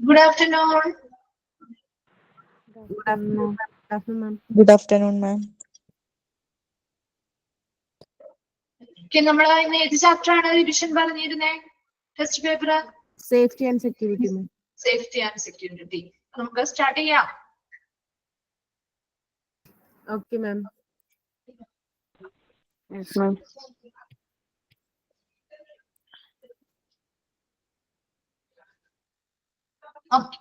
Good afternoon. Good afternoon. Good afternoon, ma'am. Good afternoon, ma'am. നമ്മൾ ഇന്ന് ഏത് chapter ആണ് റിവിഷൻ പറഞ്ഞിരുന്നേ? Test paper Safety and security, ma'am. Safety and security. നമുക്ക് start ചെയ്യാം. Okay, ma'am. Yes, ma'am. Okay,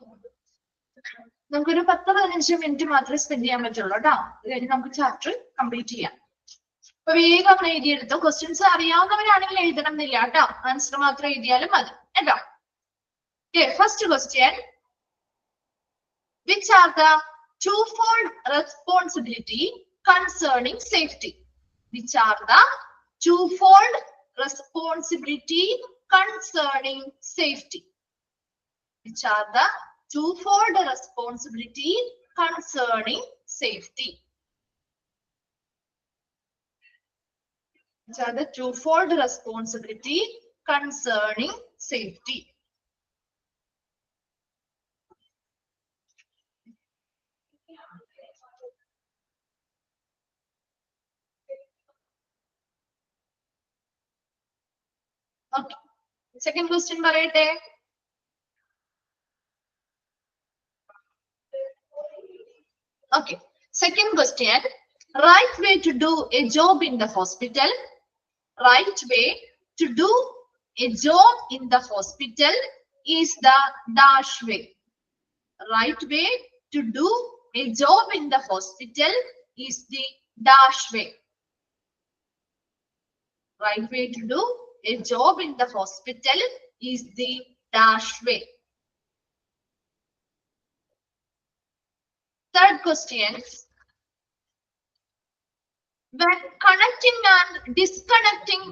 നമുക്കൊരു 10-15 minute മാത്രമേ spend ചെയ്യാൻ പറ്റുള്ളൂ കേട്ടോ. അത് കഴിഞ്ഞ് നമുക്ക് ചാപ്റ്റർ കംപ്ലീറ്റ് ചെയ്യാം. അപ്പൊ വേഗം എഴുതിയെടുത്തോ. ക്വസ്റ്റ്യൻസ് അറിയാവുന്നവരാണെങ്കിൽ എഴുതണം എന്നില്ല കേട്ടോ. ആൻസർ മാത്രം എഴുതിയാലും മതി കേട്ടോ. First question, which are the twofold responsibility concerning safety? Which are the twofold responsibility concerning safety? Which are the twofold responsibility concerning safety? Which are the twofold responsibility concerning safety? Okay. Second question പറയട്ടെ. Okay. Second question. Right way to do a job in the hospital. Right way to do a job in the hospital is the dash way. Right way to do a job in the hospital is the dash way. Right way to do a job in the hospital is the dash way. Third question. When connecting and disconnecting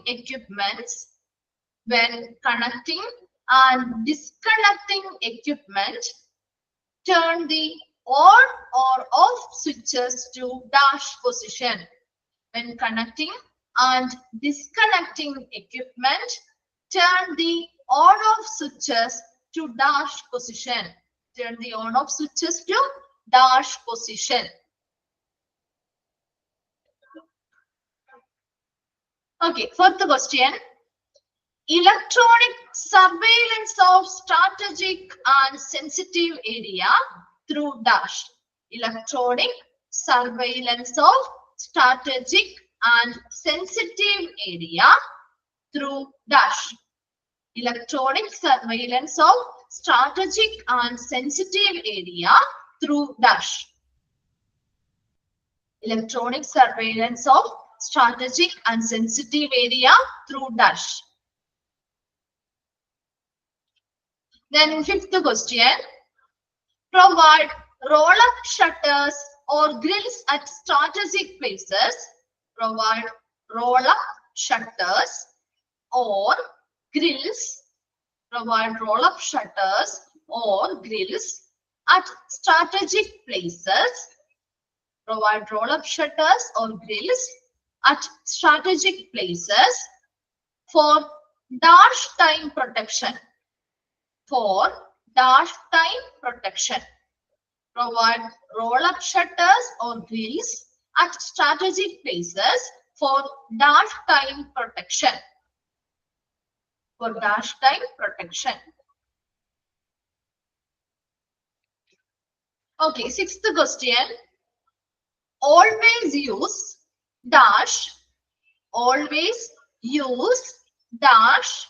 equipments, turn the on or off switches to dash position. When connecting and disconnecting equipment, turn the on-off switches to dash position. Turn the on-off switches to dash position. Okay, fourth question. Electronic surveillance of strategic and sensitive area through dash. Electronic surveillance of strategic and sensitive area through dash. Electronic surveillance of strategic and sensitive area through dash. Electronic surveillance of strategic and sensitive area through dash. Then fifth question. Provide roll-up shutters or grills at strategic places. Provide roll-up shutters or grills. Provide roll-up shutters or grills at strategic places. Provide roll-up shutters or grills at strategic places for dash time protection. For dash time protection. Provide roll-up shutters or grills at strategic places for dash time protection. For dash time protection. Okay, sixth question. Always use dash. Always use dash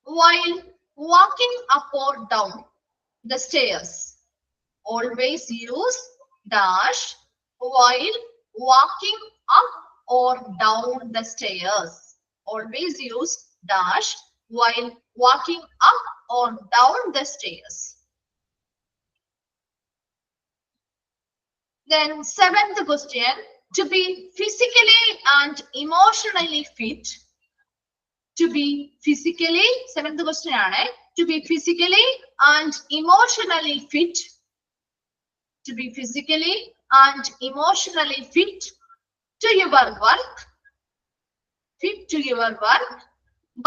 while walking up or down the stairs. Always use dash while walking up or down the stairs. Always use dash while walking up or down the stairs. Then seventh question. To be physically and emotionally fit. To be physically, seventh question ആണ്. To be physically and emotionally fit. To be physically and emotionally fit to your work. Fit to your work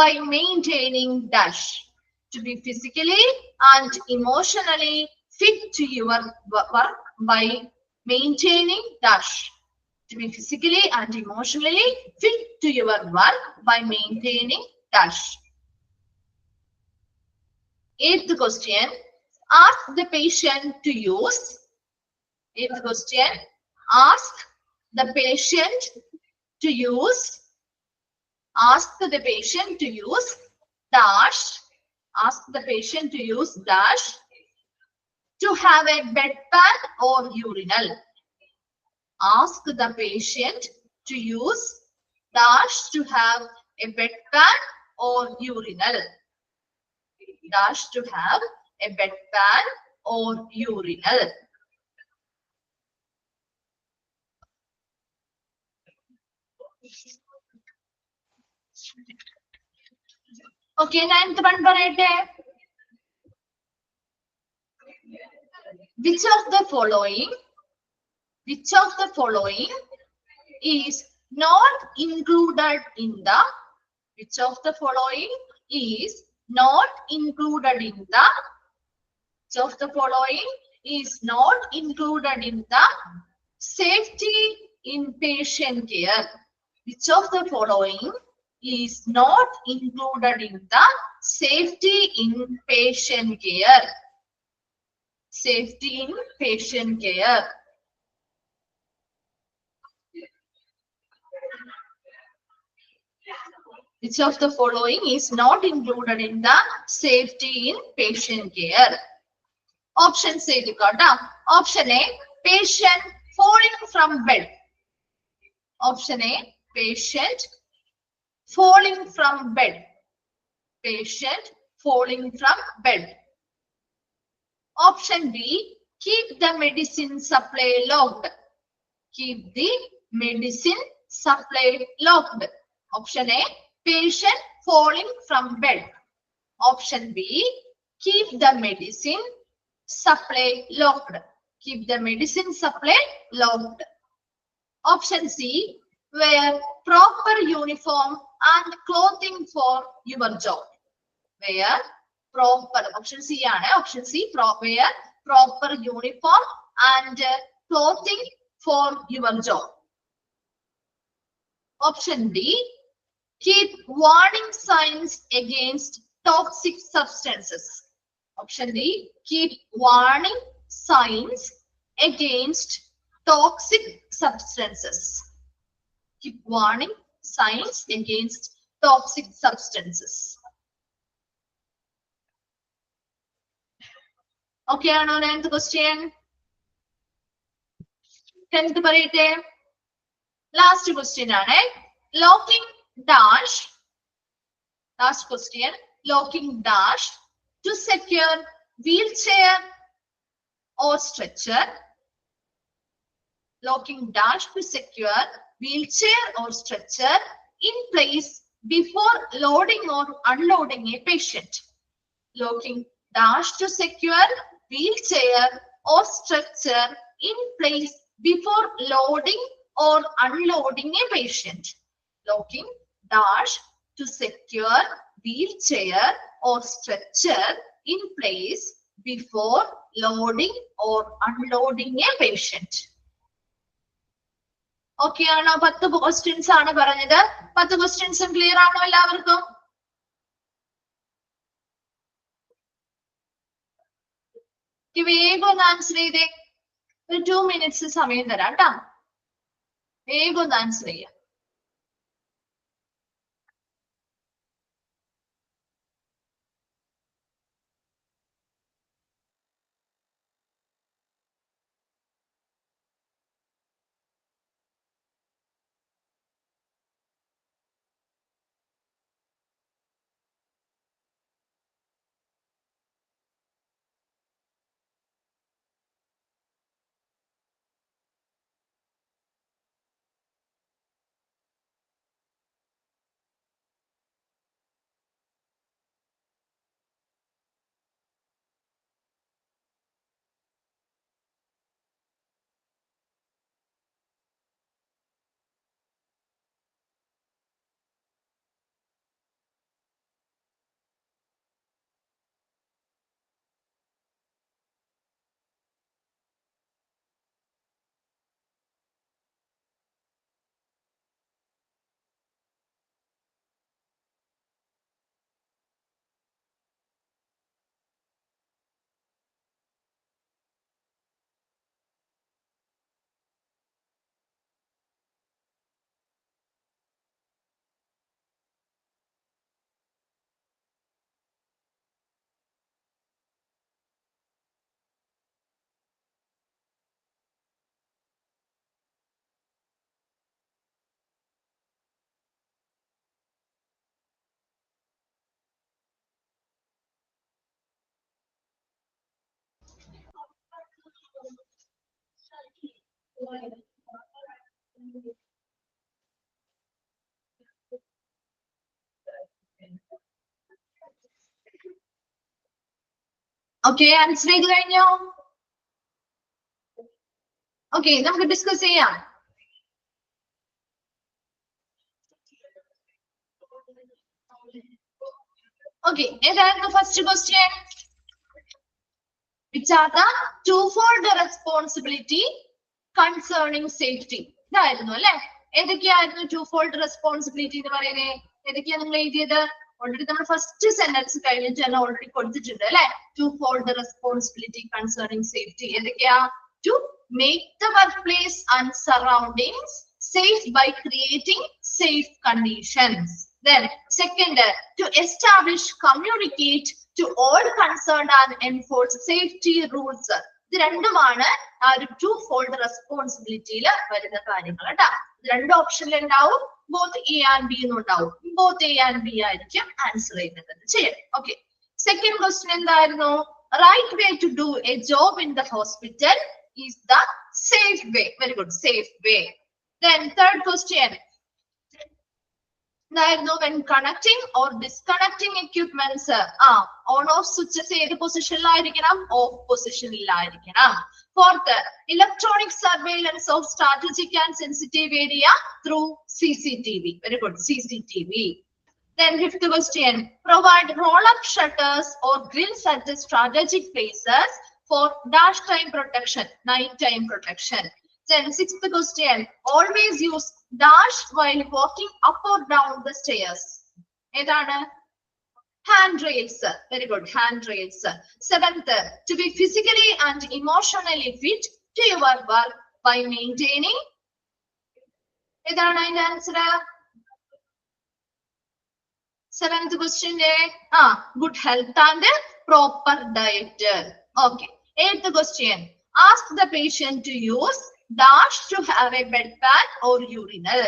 by maintaining dash. To be physically and emotionally fit to your work by maintaining dash. To be physically and emotionally fit to your work by maintaining dash. Eighth question. Ask the patient to use. Eighth question. Ask the patient to use. Ask the patient to use dash. Ask the patient to use dash to have a bedpan or urinal. Ask the patient to use dash to have a bedpan or urinal. Dash to have a bedpan or urinal. Okay, ninth one parayette. Which of the following is not included in the which of the following is not included in the which of the following is not included in the safety in patient care? Which of the following is not included in the safety in patient care? Safety in patient care. Which of the following is not included in the safety in patient care? Option C. Option A. Patient falling from bed. Option A. Patient falling from bed. Patient falling from bed. Option B. Keep the medicine supply locked. Keep the medicine supply locked. Option A. Patient falling from bed. Option B. Keep the medicine supply locked. Keep the medicine supply locked. Option C. Wear proper uniform and clothing for your job. Wear proper. Option C ആണ്. Option C. Wear proper uniform and clothing for your job. Option D. Keep warning signs against toxic substances. Option D. Keep warning signs against toxic substances. Keep warning signs against toxic substances. Okay, ആണോ? 9th question. 10th പറയട്ടെ. Last question ആണ്. Locking dash. Last question. Locking dash to secure wheelchair or stretcher. Locking dash to secure wheelchair or stretcher in place before loading or unloading a patient. Locking dash to secure wheelchair or stretcher in place before loading or unloading a patient. Locking dash to secure wheelchair or stretcher in place before loading or unloading a patient. Okay ആണോ? 10 questions ആണ് പറഞ്ഞത്. 10 ക്വസ്റ്റ്യൻസും clear ആണോ എല്ലാവർക്കും? വേഗം ഒന്ന് answer ചെയ്തേ. ഒരു 2 minutes സമയം തരാം കേട്ടോ. വേഗം ഒന്ന് ആൻസർ ചെയ്യാം. ഓക്കെ, ആൻസർ ചെയ്ത് കഴിഞ്ഞോ? ഓക്കെ, നമുക്ക് ഡിസ്കസ് ചെയ്യാം. ഓക്കെ, ഏതായിരുന്നു first question? Which are the twofold responsibility concerning safety? ഇതായിരുന്നു അല്ലെ? ഏതൊക്കെയായിരുന്നു twofold responsibility എന്ന് പറയുന്നത്? ഏതൊക്കെയാണ് നിങ്ങൾ എഴുതിയത്? ഓൾറെഡി നമ്മൾ ഫസ്റ്റ് സെന്റൻസ് കഴിഞ്ഞിട്ട് തന്നെ ഓൾറെഡി കൊടുത്തിട്ടുണ്ട് അല്ലെ? twofold responsibility concerning safety ഏതൊക്കെയാ? To make the workplace and surroundings safe by creating safe conditions. Then second, to establish, communicate to all concerned and enforce safety rules. ഇത് രണ്ടുമാണ് ആ ഒരു twofold responsibilityയിൽ വരുന്ന കാര്യങ്ങൾ കേട്ടോ. രണ്ട് ഓപ്ഷനിൽ ഉണ്ടാവും, ബോത്ത് എ ആൻഡ് ബി എന്നുണ്ടാവും. ബോത്ത് എ ആൻഡ് ബി ആയിരിക്കും ആൻസർ ചെയ്യുന്നത്. ചെയ്യാം. ഓക്കെ, സെക്കൻഡ് ക്വസ്റ്റ്യൻ എന്തായിരുന്നു? Right way to do a job in the hospital is the safe way. Very good, safe way. Then third question, when connecting or disconnecting equipments, on off switches ഏത് പൊസിഷനിലായിരിക്കണം? Of പൊസിഷനിലായിരിക്കണം. Fourth, electronic surveillance of strategic and sensitive area through CCTV. Very good, CCTV. Then fifth question, provide roll-up shutters or grills at the strategic places for dash time protection, night time protection. Then sixth question, always use dash while walking up or down the stairs. ഏതാണ്? Handrails. Very good, handrails. Seventh, to be physically and emotionally fit to your work by maintaining. ഏതാണ് അതിന്റെ answer? Seventh question, good health and proper diet. Okay. Eighth question, ask the patient to use dash to have a bedpan or urinal.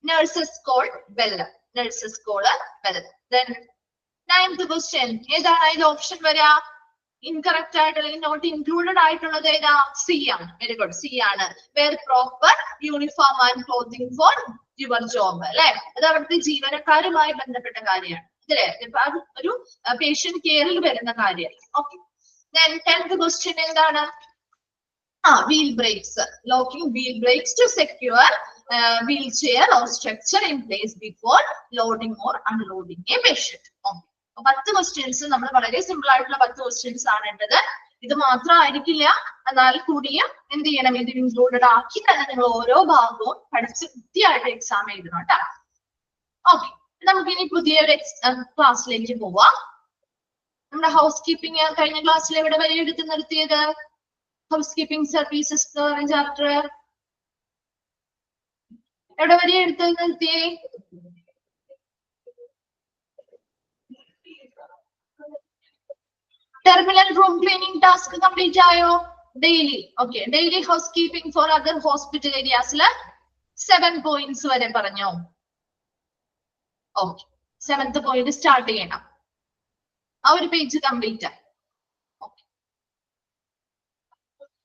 Nurses call bell. Nurses call bell. Then ninth question, ഏതാണ് അതിന്റെ option വരാ? Incorrect ആയിട്ടുള്ള, not included ആയിട്ടുള്ളത് ഏതാ? C ആണ്. Very good, C ആണ്. Wear proper uniform and clothing for your job അല്ലെ? അത് അവിടുത്തെ ജീവനക്കാരുമായി ബന്ധപ്പെട്ട കാര്യമാണ് ഇതല്ലേ? ഒരു പേഷ്യന്റ് കെയറിൽ വരുന്ന കാര്യമാണ്. ഓക്കെ. Then 10th question എന്താണ്? Wheel brakes. Locking wheel brakes to secure wheelchair or structure in place before loading or unloading a patient. 10 questions നമ്മൾ വളരെ സിമ്പിൾ ആയിട്ടുള്ള 10 questions ആണ് ഉള്ളത്. ഇത് മാത്രമായിരിക്കില്ല, എന്നാൽ കൂടിയ എന്ത് ചെയ്യണം? ഇത് ഇൻക്ലൂഡഡ് ആക്കി തന്നെ നിങ്ങൾ ഓരോ ഭാഗവും പഠിച്ച് കൃത്യമായിട്ട് എക്സാം എഴുതണം കേട്ടോ. ഓക്കെ, നമുക്കിനി പുതിയൊരു ക്ലാസ്സിലേക്ക് പോവാം. നമ്മുടെ ഹൗസ് കീപ്പിംഗ് കഴിഞ്ഞ ക്ലാസ്സിൽ എവിടെ വരെ എടുത്ത് നിർത്തിയത്? ഹൗസ് കീപ്പിംഗ് സർവീസസ് ചാപ്റ്റർ എവിടെ വരെ എടുത്ത് നിർത്തിയേ? Terminal room cleaning task complete ആയോ? Daily. Okay, daily housekeeping for other hospital ഏരിയാസില് 7 points വരെ പറഞ്ഞോ? ഓക്കെ, 7th point സ്റ്റാർട്ട് ചെയ്യണം. ആ ഒരു പേജ് കംപ്ലീറ്റ് ആയി.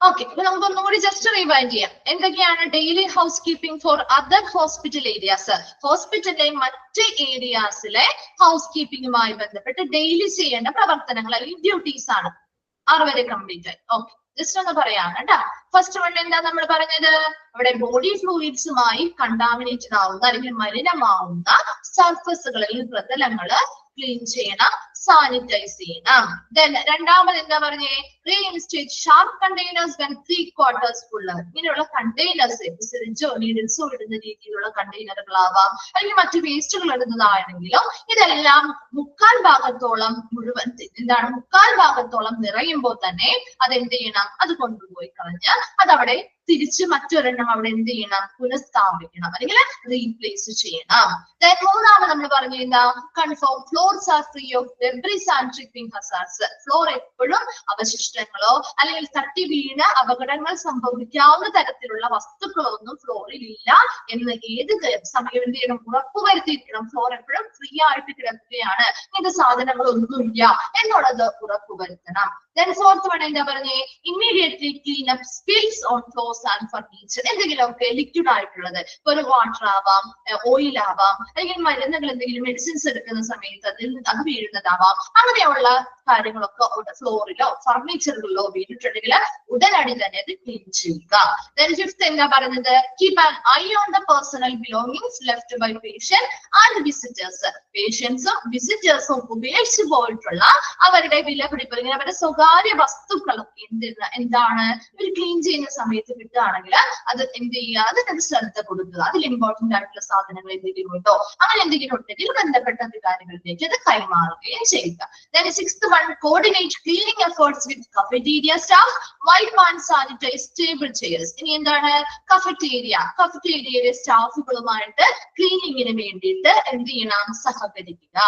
ഓക്കെ, അപ്പൊ നമുക്ക് ഒന്നുകൂടി ജസ്റ്റ് റിവൈൻഡ് ചെയ്യാം. എന്തൊക്കെയാണ് daily housekeeping for other hospital areas? ഹോസ്പിറ്റലിലെ മറ്റ് ഏരിയാസിലെ ഹൗസ് കീപ്പിംഗുമായി ബന്ധപ്പെട്ട് ഡെയിലി ചെയ്യേണ്ട പ്രവർത്തനങ്ങൾ അല്ലെങ്കിൽ ഡ്യൂട്ടീസ് ആണ്. 6 വരെ കംപ്ലീറ്റ് ആയി. ഓക്കെ, ജസ്റ്റ് ഒന്ന് പറയാണ് കേട്ടോ. ഫസ്റ്റ് വൺ എന്താ നമ്മൾ പറഞ്ഞത്? ഇവിടെ ബോഡി ഫ്ലൂയിഡ്സുമായി കണ്ടാമിനേറ്റഡ് ആവുന്ന അല്ലെങ്കിൽ മലിനമാവുന്ന സർഫസുകളിൽ പ്രതലങ്ങള് ക്ലീൻ ചെയ്യണം, സാനിറ്റൈസ് ചെയ്യണം. Then രണ്ടാമത് എന്താ പറഞ്ഞേ? Reinstate sharp containers when 3/4 full. ഇങ്ങനെയുള്ള കണ്ടെയ്നേഴ്സ് സിറിഞ്ചോ നീഡിൽസോ ഇടുന്ന രീതിയിലുള്ള കണ്ടെയ്നറുകളാവാം, അല്ലെങ്കിൽ മറ്റു വേസ്റ്റുകൾ ഇടുന്നതാണെങ്കിലും ഇതെല്ലാം മുക്കാൽ ഭാഗത്തോളം നിറയുമ്പോൾ തന്നെ അതെന്ത് ചെയ്യണം? അത് കൊണ്ടുപോയി കളഞ്ഞ് അതവിടെ തിരിച്ച് മറ്റൊരെണ്ണം അവിടെ എന്ത് ചെയ്യണം? പുനഃസ്ഥാപിക്കണം അല്ലെങ്കിൽ റീപ്ലേസ് ചെയ്യണം. മൂന്നാമത് നമ്മൾ പറഞ്ഞു എന്താ? Confirm floors are free of debris and tripping hazards. Floor എപ്പോഴും അവശിഷ്ടങ്ങളോ അല്ലെങ്കിൽ തട്ടി വീണ് അപകടങ്ങൾ സംഭവിക്കാവുന്ന തരത്തിലുള്ള വസ്തുക്കളൊന്നും ഫ്ലോറിൽ ഇല്ല എന്ന് ഏത് സമയം എന്ത് ചെയ്യണം? ഉറപ്പുവരുത്തിയിരിക്കണം. ഫ്ലോർ എപ്പോഴും ഫ്രീ ആയിട്ട് കിടക്കുകയാണ്, ഇങ്ങനത്തെ സാധനങ്ങളൊന്നുമില്ല എന്നുള്ളത് ഉറപ്പുവരുത്തണം. Then fourth one എന്താ പറഞ്ഞേ, immediately clean up spills on clothes and furniture. എന്തെങ്കിലുമൊക്കെ ലിക്വിഡ് ആയിട്ടുള്ളത്, ഒരു വാട്ടർ ആവാം, ഓയിൽ ആവാം, അല്ലെങ്കിൽ മരുന്നുകൾ എന്തെങ്കിലും മെഡിസിൻസ് എടുക്കുന്ന സമയത്ത് അത് വീഴുന്നതാവാം. അങ്ങനെയുള്ള കാര്യങ്ങളൊക്കെ ഫ്ലോറിലോ ഫർണിച്ചറുകളിലോ വീണിട്ടുണ്ടെങ്കിൽ ഉടനടി തന്നെ അത് ക്ലീൻ ചെയ്യുക. Then fifth എന്താ പറയുന്നത്, keep an eye on the personal belongings left by patient and visitors. പേഷ്യൻസും വിസിറ്റേഴ്സും ഉപേക്ഷിച്ചു പോയിട്ടുള്ള അവരുടെ വിലപിടിപ്പ്, ഇങ്ങനെ അവരുടെ സ്വകാര്യ വസ്തുക്കളൊക്കെ എന്താണ് ഒരു ക്ലീൻ ചെയ്യുന്ന സമയത്ത് കിട്ടുകയാണെങ്കിൽ അത് എന്ത് ചെയ്യുക, അതിനൊരു ശ്രദ്ധ കൊടുക്കുക. അതിൽ ഇമ്പോർട്ടന്റ് ആയിട്ടുള്ള സാധനങ്ങൾ എന്തെങ്കിലും ഉണ്ടോ, അങ്ങനെ എന്തെങ്കിലും ഉണ്ടെങ്കിൽ ബന്ധപ്പെട്ട അധികാരികളിലേക്ക് അത് കൈമാറുകയും ചെയ്യുക. Then sixth one, coordinate cleaning efforts with cafeteria staff, wipe and sanitize table chairs. ഇനി എന്താണ്, കഫറ്റേരിയയിലെ സ്റ്റാഫുകളുമായിട്ട് ക്ലീനിങ്ങിന് വേണ്ടിയിട്ട് എന്ത് ചെയ്യണം, സഹകരിക്കുക.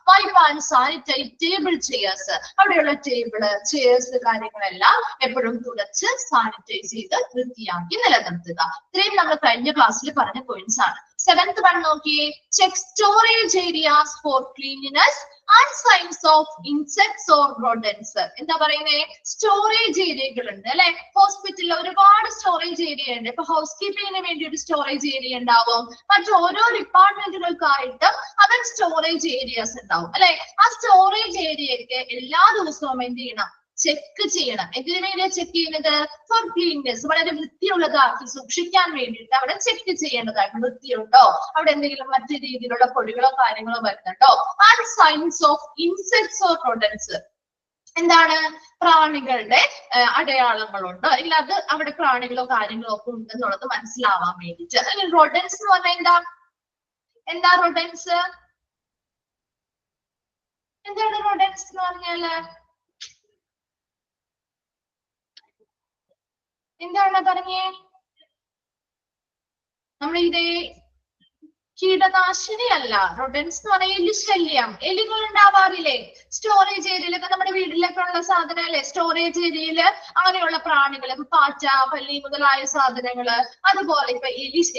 Wipe and sanitize table chairs, അവിടെയുള്ള ടേബിള് ചെയർസ് കാര്യങ്ങളെല്ലാം എപ്പോഴും തുടച്ച് സാനിറ്റൈസ് ചെയ്ത് വൃത്തിയാക്കി നിലനിർത്തുക. ഇത്രയും നമ്മൾ കഴിഞ്ഞ ക്ലാസ്സിൽ പറഞ്ഞ പോയിന്റ്സ് ആണ്. സെവൻത് വൺ നോക്കിയേ, check storage areas for cleanliness and signs of insects or rodents. എന്താ പറയുന്നേ, സ്റ്റോറേജ് ഏരിയകളുണ്ട് അല്ലെ, ഹോസ്പിറ്റലിൽ ഒരുപാട് സ്റ്റോറേജ് ഏരിയ ഉണ്ട്. ഇപ്പൊ ഹൗസ് കീപ്പിങ്ങിന് വേണ്ടി ഒരു സ്റ്റോറേജ് ഏരിയ ഉണ്ടാവും, മറ്റു ഓരോ ഡിപ്പാർട്ട്മെന്റുകൾക്കായിട്ട് അവർ സ്റ്റോറേജ് ഏരിയാസ് ഉണ്ടാവും അല്ലെ. ആ സ്റ്റോറേജ് ഏരിയയൊക്കെ എല്ലാ ദിവസവും എന്ത് ചെയ്യണം, ചെക്ക് ചെയ്യണം. എന്തിനു വേണ്ടിയാണ് ചെക്ക് ചെയ്യുന്നത്, ഫോർ ക്ലീൻനെസ്, വളരെ വൃത്തിയുള്ളതാക്കി സൂക്ഷിക്കാൻ വേണ്ടിയിട്ട് അവിടെ ചെക്ക് ചെയ്യേണ്ടതായിട്ട്, വൃത്തിയുണ്ടോ, അവിടെ എന്തെങ്കിലും മറ്റു രീതിയിലുള്ള പൊടികളോ കാര്യങ്ങളോ വരുന്നുണ്ടോ. And signs of insects or rodents, എന്താണ്, പ്രാണികളുടെ അടയാളങ്ങളുണ്ടോ, അല്ലെങ്കിൽ അത് അവിടെ പ്രാണികളോ കാര്യങ്ങളോ ഒക്കെ ഉണ്ടെന്നുള്ളത് മനസ്സിലാവാൻ വേണ്ടിയിട്ട്. അല്ലെങ്കിൽ റോഡൻസ് എന്ന് പറഞ്ഞാൽ എന്താ റോഡൻസ്, എന്താണ് റോഡൻസ് എന്ന് പറഞ്ഞാല്, എന്താണ് പറഞ്ഞേ, നമ്മളിതേ കീടനാശിനി അല്ല. റോഡൻസ് എന്ന് പറഞ്ഞാൽ എലിശല്യം, എലികൾ ഉണ്ടാവാറില്ലേ സ്റ്റോറേജ് ഏരിയയിലൊക്കെ, നമ്മുടെ വീട്ടിലൊക്കെ ഉള്ള സാധനം അല്ലെ സ്റ്റോറേജ് ഏരിയയില്, അങ്ങനെയുള്ള പ്രാണികൾ, ഇപ്പൊ പാറ്റ, പല്ലി മുതലായ സാധനങ്ങള്, അതുപോലെ ഇപ്പൊ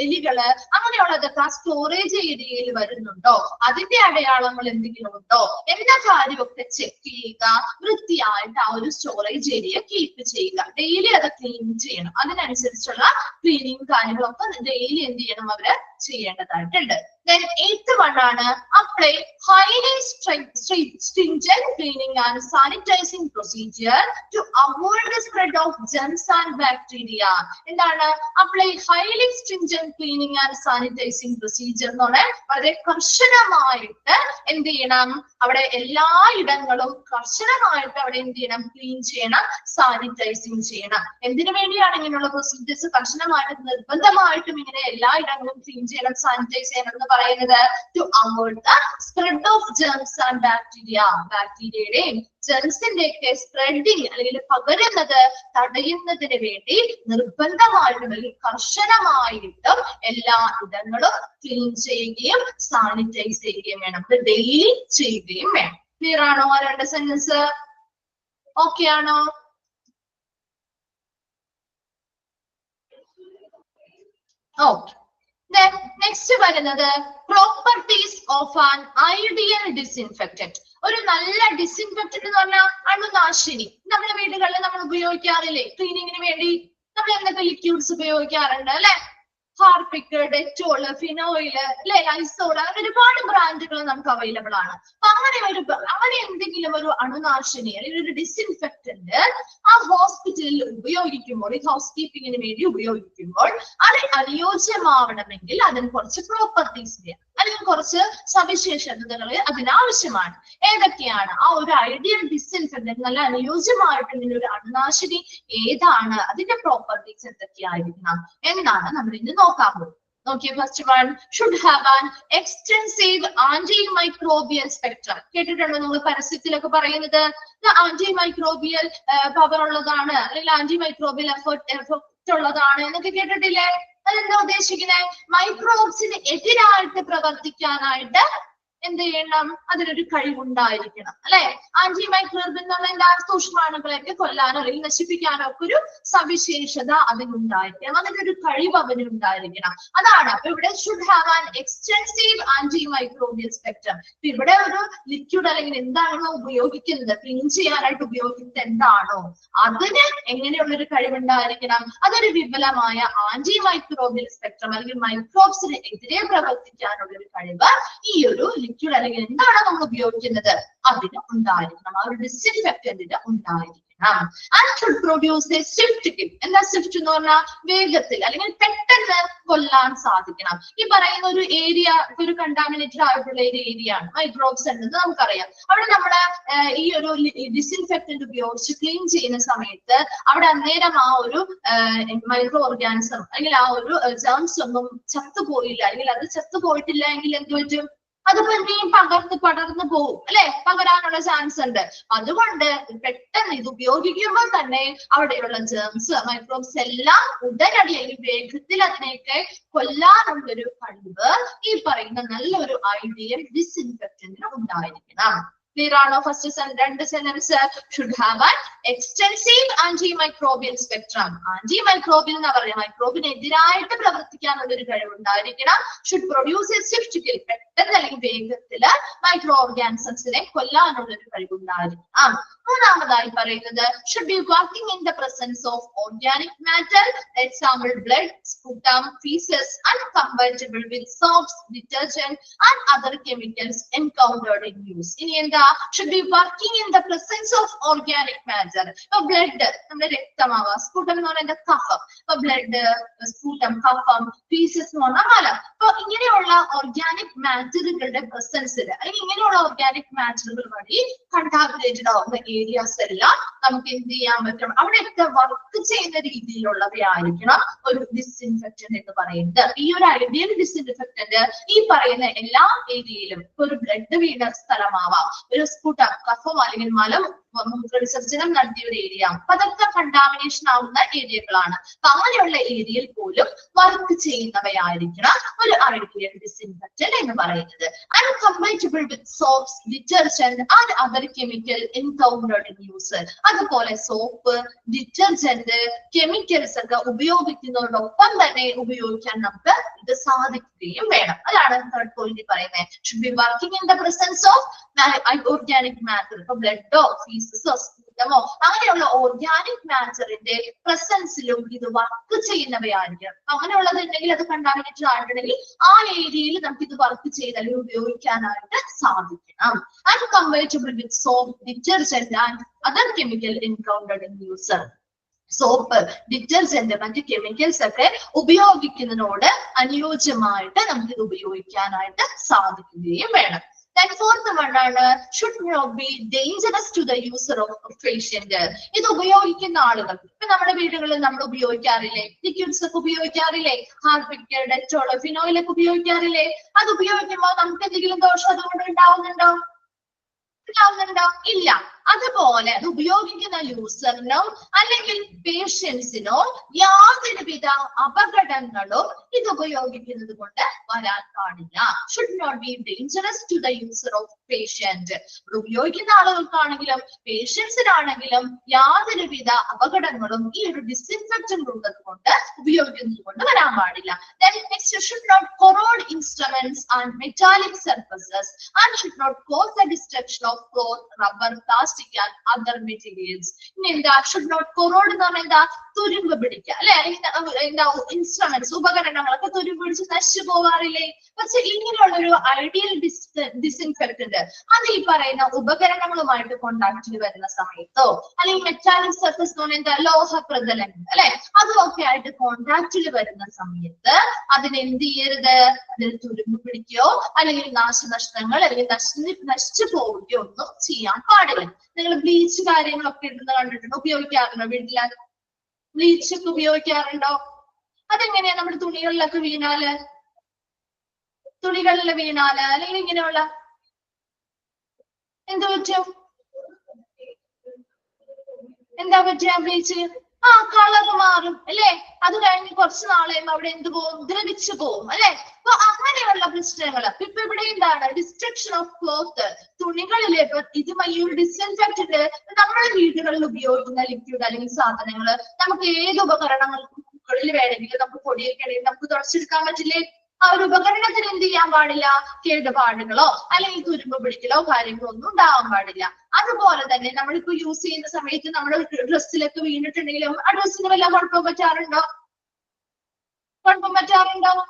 എലികള്, അങ്ങനെയുള്ളതൊക്കെ ആ സ്റ്റോറേജ് ഏരിയയിൽ വരുന്നുണ്ടോ, അതിന്റെ അടയാളങ്ങൾ എന്തെങ്കിലും ഉണ്ടോ എന്ന കാര്യമൊക്കെ ചെക്ക് ചെയ്യുക. വൃത്തിയായിട്ട് ആ ഒരു സ്റ്റോറേജ് ഏരിയ കീപ്പ് ചെയ്യുക. ഡെയിലി അത് ക്ലീൻ ചെയ്യണം. അതിനനുസരിച്ചുള്ള ക്ലീനിങ് കാര്യങ്ങളൊക്കെ ഡെയിലി എന്ത് ചെയ്യണം, അവര് ചെയ്യേണ്ടതായിട്ടുണ്ട്. Then eighth one ആണ്, apply highly stringent cleaning and sanitizing procedure to avoid the spread of germs and bacteria. എന്താണ്, apply highly stringent cleaning and sanitizing procedure എന്ന് പറഞ്ഞാൽ വളരെ കർശനമായിട്ട് എന്ത് ചെയ്യണം, അവിടെ എല്ലാ ഇടങ്ങളും കർശനമായിട്ട് അവിടെ എന്ത് ചെയ്യണം, ക്ലീൻ ചെയ്യണം, സാനിറ്റൈസിങ് ചെയ്യണം. എന്തിനു വേണ്ടിയാണ് ഇങ്ങനെയുള്ള പ്രൊസീജിയേഴ്സ് കർശനമായിട്ട് നിർബന്ധമായിട്ടും ഇങ്ങനെ എല്ലാ ഇടങ്ങളും ക്ലീൻ ചെയ്യണം, സാനിറ്റൈസ് ചെയ്യണം എന്ന് പറയുന്നത്, to avoid the spread of germs and bacteria. ബാക്ടീരിയയുടെയും ജെംസിന്റെ ഒക്കെ സ്പ്രെഡിങ് അല്ലെങ്കിൽ പകരുന്നത് തടയുന്നതിന് വേണ്ടി നിർബന്ധമായിട്ടും അല്ലെങ്കിൽ കർശനമായിട്ടും എല്ലാ ഇടങ്ങളും ക്ലീൻ ചെയ്യുകയും സാനിറ്റൈസ് ചെയ്യുകയും വേണം. അത് ഡെയിലി ചെയ്യുകയും വേണം. ക്ലിയർ ആണോ ആ രണ്ട് സെന്റൻസ്? ഓക്കെ ആണോ? ഓക്കെ. Then next വരുന്നത് properties of an ideal disinfectant. ഒരു നല്ല ഡിസിൻഫെക്റ്റന്റ് എന്ന് പറഞ്ഞാൽ അണുനാശിനി. നമ്മുടെ വീടുകളിൽ നമ്മൾ ഉപയോഗിക്കാറില്ലേ ക്ലീനിങ്ങിന് വേണ്ടി? നമ്മൾ എന്തൊക്കെ ലിക്വിഡ്സ് ഉപയോഗിക്കാറുണ്ട് അല്ലെ? ഹാർപിക്, ഡെറ്റോള്, ഫിനോയില്, അല്ലെ, ലൈസോൾ, അങ്ങനെ ഒരുപാട് ബ്രാൻഡുകൾ നമുക്ക് അവൈലബിൾ ആണ്. അപ്പൊ അങ്ങനെ എന്തെങ്കിലും ഒരു അണുനാശിനി അല്ലെങ്കിൽ ഒരു ഡിസിൻഫെക്റ്റന്റ് ആ ഹോസ്പിറ്റലിൽ ഉപയോഗിക്കുമ്പോൾ, ഈ ഹൗസ് കീപ്പിങ്ങിന് വേണ്ടി ഉപയോഗിക്കുമ്പോൾ അത് അനുയോജ്യമാവണമെങ്കിൽ അതിന് കുറച്ച് പ്രോപ്പർട്ടീസ് അല്ലെങ്കിൽ കുറച്ച് സവിശേഷതകൾ അതിനാവശ്യമാണ്. ഏതൊക്കെയാണ്? ആ ഒരു ഐഡിയൽ ഡിസിൻഫെക്റ്റന്റ്, നല്ല അനുയോജ്യമായിട്ടുള്ള ഒരു അണുനാശിനി ഏതാണ്, അതിന്റെ പ്രോപ്പർട്ടീസ് എന്തൊക്കെയായിരിക്കണം എന്നാണ് നമ്മൾ ഇന്ന് നോക്കാൻ പോകുന്നത്. നോക്കിയേ, first one, should have an extensive antimicrobial spectrum. കേട്ടിട്ടുണ്ടോ നിങ്ങൾ പരസ്യത്തിലൊക്കെ പറയുന്നത് ആന്റി മൈക്രോബിയൽ പവർ ഉള്ളതാണ് അല്ലെങ്കിൽ ആന്റി മൈക്രോബിയൽ എഫക്ട് ഉള്ളതാണ് എന്നൊക്കെ കേട്ടിട്ടില്ലേ? അതെന്താ ഉദ്ദേശിക്കുന്നത്? മൈക്രോബ്സിന് എതിരായിട്ട് പ്രവർത്തിക്കാനായിട്ട് എന്ത് ചെയ്യണം? അതിനൊരു കഴിവുണ്ടായിരിക്കണം അല്ലെ? ആന്റി മൈക്രോബ് എന്നുള്ള എല്ലാ സൂക്ഷ്മാണുക്കളെയൊക്കെ കൊല്ലാനോ അല്ലെങ്കിൽ നശിപ്പിക്കാനോ ഒക്കെ ഒരു സവിശേഷത അതിനുണ്ടായിരിക്കണം. അതിനൊരു കഴിവ് അവനുണ്ടായിരിക്കണം. അതാണ് അപ്പൊ ഇവിടെ should have an extensive antimicrobial spectrum. ഇവിടെ ഒരു ലിക്വിഡ് അല്ലെങ്കിൽ എന്താണോ ഉപയോഗിക്കുന്നത്, ക്ലീൻ ചെയ്യാനായിട്ട് ഉപയോഗിക്കുന്നത് എന്താണോ അതിന് എങ്ങനെയുള്ളൊരു കഴിവുണ്ടായിരിക്കണം? അതൊരു വിപുലമായ ആന്റി മൈക്രോബിയൽ സ്പെക്ട്രം അല്ലെങ്കിൽ മൈക്രോബ്സിന് എതിരെ പ്രവർത്തിക്കാനുള്ള ഒരു കഴിവ് ഈ ഒരു ലിക്വിഡ് അല്ലെങ്കിൽ എന്താണോ നമ്മൾ ഉപയോഗിക്കുന്നത് അതിന് ഉണ്ടായിരിക്കണം. ആ ഒരു ഡിസിൻഫെക്റ്റന്റിന് ഉണ്ടായിരിക്കണം. And should produce a swift kill. എന്താ സ്വിഫ്റ്റ് എന്ന് പറഞ്ഞാൽ വേഗത്തിൽ അല്ലെങ്കിൽ പെട്ടെന്ന് കൊല്ലാൻ സാധിക്കണം. ഈ പറയുന്ന ഒരു ഏരിയ ഒരു കണ്ടാമിനേറ്റഡ് ആയിട്ടുള്ള ഒരു ഏരിയ ആണ് മൈക്രോബ്സ് എന്നത് നമുക്കറിയാം. അവിടെ നമ്മള് ഈ ഒരു ഡിസിൻഫെക്റ്റന്റ് ഉപയോഗിച്ച് ക്ലീൻ ചെയ്യുന്ന സമയത്ത് അവിടെ അന്നേരം ആ ഒരു മൈക്രോ ഓർഗാനിസം അല്ലെങ്കിൽ ആ ഒരു ജേംസ് ഒന്നും ചത്തുപോയില്ല അല്ലെങ്കിൽ അത് ചത്തുപോയിട്ടില്ല എങ്കിൽ എന്ത് പറ്റും? അത് പിന്നെയും പടർന്നു പോകും അല്ലെ? പകരാനുള്ള ചാൻസ് ഉണ്ട്. അതുകൊണ്ട് പെട്ടെന്ന് ഇത് ഉപയോഗിക്കുമ്പോൾ തന്നെ അവിടെയുള്ള ജേംസ് മൈക്രോബ്സ് എല്ലാം ഉടനടി അല്ലെങ്കിൽ വേഗത്തിൽ അതിനെയൊക്കെ കൊല്ലാനുള്ളൊരു കഴിവ് ഈ പറയുന്ന നല്ലൊരു ഐഡിയൽ ഡിസിൻഫെക്റ്റന്റിന് ഉണ്ടായിരിക്കണം. Clear ആണോ? ഫസ്റ്റ് രണ്ട് sentence should have an extensive antimicrobial spectrum. Antimicrobial എന്ന് പറയുന്നത് മൈക്രോബിനെതിരായിട്ട് പ്രവർത്തിക്കാനുള്ള ഒരു കഴിവുണ്ടായിരിക്കണം. Should produce a swift kill. പെട്ടെന്ന് അല്ലെങ്കിൽ വേഗത്തില് മൈക്രോ ഓർഗാനിസംസിനെ കൊല്ലാനുള്ള ഒരു കഴിവുണ്ടായിരിക്കണം. മൂന്നാമതായി പറയുന്നത് should be working in the presence of organic matter, example blood, sputum, faeces uncompatible with soaps, detergent and other chemicals encountered in use. ഇനി എന്താ? Should be working in the presence of organic matter. ഇപ്പൊ blood നമ്മുടെ രക്തമാവാം, സ്പൂട്ടം എന്ന് പറയുന്നത് കഫം. ഇപ്പൊ blood, സ്പൂട്ടം, കഫം, ഫീസസ് എന്ന് പറഞ്ഞാൽ മലം. അപ്പൊ ഇങ്ങനെയുള്ള ഓർഗാനിക് മാറ്ററുകളുടെ പ്രസൻസിൽ അല്ലെങ്കിൽ ഇങ്ങനെയുള്ള ഓർഗാനിക് മാറ്ററുകൾ വഴി കണ്ടാമിനേറ്റഡ് ആവുന്ന ഏരിയാസ് എല്ലാം നമുക്ക് എന്ത് ചെയ്യാൻ പറ്റും? അവിടെയൊക്കെ വർക്ക് ചെയ്യുന്ന രീതിയിലുള്ളവയായിരിക്കണം ഒരു ഡിസിൻഫെക്റ്റന്റ് എന്ന് പറയുന്നത്. ഈ ഒരു ഐഡിയൽ ഡിസിൻഫെക്റ്റന്റ് ഈ പറയുന്ന എല്ലാ ഏരിയയിലും ഒരു ബ്ലഡ് വീണ സ്ഥലമാവാം, ഒരു സ്പൂട്ടം കഫം അല്ലെങ്കിൽ മലം മൂത്രവിസർജനം നടത്തിയ ഒരു ഏരിയ, അപ്പൊ അതൊക്കെ കണ്ടാമിനേഷൻ ആവുന്ന ഏരിയകളാണ്. അപ്പൊ അങ്ങനെയുള്ള ഏരിയയിൽ പോലും വർക്ക് ചെയ്യുന്നവയായിരിക്കണം ഒരു ഐഡിയൽ ഡിസിൻഫെക്റ്റന്റ് എന്ന് പറയുന്നത്. Uncompatible with soaps, detergent and other chemical encountered in use. അതുപോലെ സോപ്പ്, ഡിറ്റർജന്റ്, കെമിക്കൽസ് ഒക്കെ ഉപയോഗിക്കുന്നതോടൊപ്പം തന്നെ ഉപയോഗിക്കാൻ നമുക്ക് ഇത് സാധിക്കുകയും വേണം. അതാണ് തേർഡ് പോയിന്റ് പറയുന്നത്. Should be working in the presence of organic matter. ഇപ്പൊ ബ്ലഡോ ഫീസസോ സ്പൂട്ടമോ അങ്ങനെയുള്ള ഓർഗാനിക് മാറ്ററിന്റെ പ്രസൻസിലും ഇത് വർക്ക് ചെയ്യുന്നവയായിരിക്കും. അങ്ങനെയുള്ളതുണ്ടെങ്കിൽ അത് കണ്ടാമിനേറ്റഡ് ആയിട്ടുണ്ടെങ്കിൽ ആ ഏരിയയിൽ നമുക്ക് ഇത് വർക്ക് ചെയ്ത് അല്ലെങ്കിൽ ഉപയോഗിക്കാനായിട്ട് സാധിക്കണം. Uncompatible with soap, detergent and other chemical encountered in use. Soap, detergent, മറ്റ് കെമിക്കൽസ് ഒക്കെ ഉപയോഗിക്കുന്നതിനോട് അനുയോജ്യമായിട്ട് നമുക്ക് ഇത് ഉപയോഗിക്കാനായിട്ട് സാധിക്കുകയും വേണം. Then fourth one ആണ് should not be dangerous to the user of patient. ഇത് ഉപയോഗിക്കുന്ന ആളുകൾ ഇപ്പൊ നമ്മുടെ വീടുകളിൽ നമ്മൾ ഉപയോഗിക്കാറില്ലേ? ലിക്വിഡ്സ് ഒക്കെ ഉപയോഗിക്കാറില്ലേ? ഹാർപിക്, ഡെറ്റോൾ, ഫിനോയിൽ ഒക്കെ ഉപയോഗിക്കാറില്ലേ? അത് ഉപയോഗിക്കുമ്പോൾ നമുക്ക് എന്തെങ്കിലും ദോഷം അതുകൊണ്ട് ഉണ്ടാവുന്നുണ്ടോ? ഇല്ല. അതുപോലെ അത് ഉപയോഗിക്കുന്ന യൂസറിനോ അല്ലെങ്കിൽ പേഷ്യൻസിനോ യാതൊരുവിധ അപകടങ്ങളും ഇത് ഉപയോഗിക്കുന്നത് കൊണ്ട് വരാൻ പാടില്ല. Should not be dangerous to the user of patient. ഉപയോഗിക്കുന്ന ആളുകൾക്കാണെങ്കിലും പേഷ്യൻസിനാണെങ്കിലും യാതൊരുവിധ അപകടങ്ങളും ഈ ഒരു ഡിസിൻഫെക്റ്റന്റ് ഉള്ളത് കൊണ്ട് ഉപയോഗിക്കുന്നത് കൊണ്ട് വരാൻ പാടില്ല. Then next, should not corrode instruments and metallic surfaces and should not cause the destruction of cloth, rubber, plastic and other materials. ഇനി എന്താ? should not corrode എന്ന് പറഞ്ഞാൽ എന്താ? തുരുമ്പ് പിടിക്കുക അല്ലെ? എന്താ? ഇൻസ്ട്രുമെന്റ്സ്, ഉപകരണങ്ങളൊക്കെ തുരുമ്പ് പിടിച്ച് നശിച്ചു പോവാറില്ലേ? പക്ഷെ ഇങ്ങനെയുള്ള ഒരു ഐഡിയൽ ഡിസിൻഫെക്റ്റന്റ് അത് ഈ പറയുന്ന ഉപകരണങ്ങളുമായിട്ട് കോണ്ടാക്റ്റിൽ വരുന്ന സമയത്തോ അല്ലെങ്കിൽ മെറ്റാലിക് സർഫസ് എന്ന് പറഞ്ഞാൽ എന്താ? ലോഹപ്രതലങ്ങൾ അല്ലെ? അതുമൊക്കെ ആയിട്ട് കോണ്ടാക്റ്റിൽ വരുന്ന സമയത്ത് അതിനെന്ത് ചെയ്യരുത്? അതിന് തുരുമ്പ് പിടിക്കുകയോ അല്ലെങ്കിൽ നാശനഷ്ടങ്ങൾ അല്ലെങ്കിൽ നശിച്ചു പോവുകയോ ഒന്നും ചെയ്യാൻ പാടില്ല. നിങ്ങൾ ബ്ലീച്ച് കാര്യങ്ങളൊക്കെ ഇടുന്ന കണ്ടിട്ടുണ്ടോ? ഉപയോഗിക്കാറുണ്ടോ? വീട്ടില് ബ്ലീച്ച് ഒക്കെ ഉപയോഗിക്കാറുണ്ടോ? അതെങ്ങനെയാ? നമ്മുടെ തുണികളിലൊക്കെ വീണാല് അല്ലെങ്കിൽ ഇങ്ങനെയുള്ള എന്ത് പറ്റും? എന്താ പറ്റുക? ബ്ലീച്ച് കളർ മാറും അല്ലെ, അത് കഴിഞ്ഞ് കുറച്ച് നാളെയും അവിടെ എന്ത് പോകും, ദ്രവിച്ചു പോകും അല്ലെ. അപ്പൊ അങ്ങനെയുള്ള പ്രശ്നങ്ങൾ. ഇപ്പൊ ഇവിടെ എന്താണ് ഡിസ്ട്രക്ഷൻ ഓഫ് ക്ലോത്ത്, തുണികളിലെ ഇത് ഈ ഒരു ഡിസ്ഇൻഫെക്റ്റന്റ് നമ്മുടെ വീടുകളിൽ ഉപയോഗിക്കുന്ന ലിക്വിഡ് അല്ലെങ്കിൽ സാധനങ്ങള് നമുക്ക് ഏത് ഉപകരണങ്ങൾക്കും മുകളിൽ വേണമെങ്കിലും നമുക്ക് പൊടിയൊക്കെ ആണെങ്കിൽ നമുക്ക് തുടച്ചെടുക്കാൻ പറ്റില്ലേ. ആ ഒരു ഉപകരണത്തിന് എന്ത് ചെയ്യാൻ പാടില്ല, കേടുപാടുകളോ അല്ലെങ്കിൽ തുരുമ്പ് പിടിക്കലോ കാര്യങ്ങളോ ഒന്നും ഉണ്ടാവാൻ പാടില്ല. അതുപോലെ തന്നെ നമ്മളിപ്പോ യൂസ് ചെയ്യുന്ന സമയത്ത് നമ്മുടെ ഡ്രസ്സിലൊക്കെ വീണിട്ടുണ്ടെങ്കിലും ആ ഡ്രസ്സിന് വല്ല കുഴപ്പം പറ്റാറുണ്ടോ?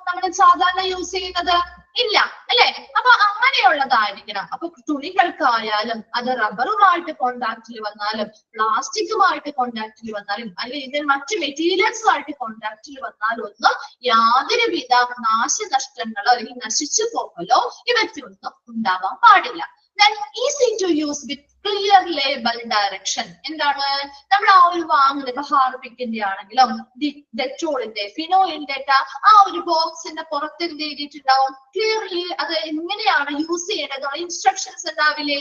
നമ്മൾ സാധാരണ യൂസ് ചെയ്യുന്നത് ഇല്ല അല്ലെ. അപ്പൊ അങ്ങനെയുള്ളതായിരിക്കണം. അപ്പൊ തുണികൾക്കായാലും അത് റബ്ബറുമായിട്ട് കോണ്ടാക്റ്റിൽ വന്നാലും പ്ലാസ്റ്റിക്കുമായിട്ട് കോണ്ടാക്റ്റിൽ വന്നാലും അല്ലെങ്കിൽ ഇതിൽ മറ്റു മെറ്റീരിയൽസുമായിട്ട് കോണ്ടാക്റ്റിൽ വന്നാലും ഒന്നും യാതൊരുവിധ നാശനഷ്ടങ്ങളോ അല്ലെങ്കിൽ നശിച്ചു പോകലോ ഇവയ്ക്കൊന്നും ഉണ്ടാവാൻ പാടില്ല. Then easy to use with clear label direction. എന്താണ് നമ്മൾ ആ ഒരു വാങ്ങുന്നത്, ഇപ്പൊ ഹാർപിക്കിന്റെ ആണെങ്കിലും ഡെറ്റോളിന്റെ ഫിനോയിലിന്റെ ആ ഒരു ബോക്സിന്റെ പുറത്ത് എന്ത് ചെയ്തിട്ടുണ്ടാവും, ക്ലിയർലി അത് എങ്ങനെയാണ് യൂസ് ചെയ്യേണ്ടത് ഇൻസ്ട്രക്ഷൻസ് ഉണ്ടാവില്ലേ,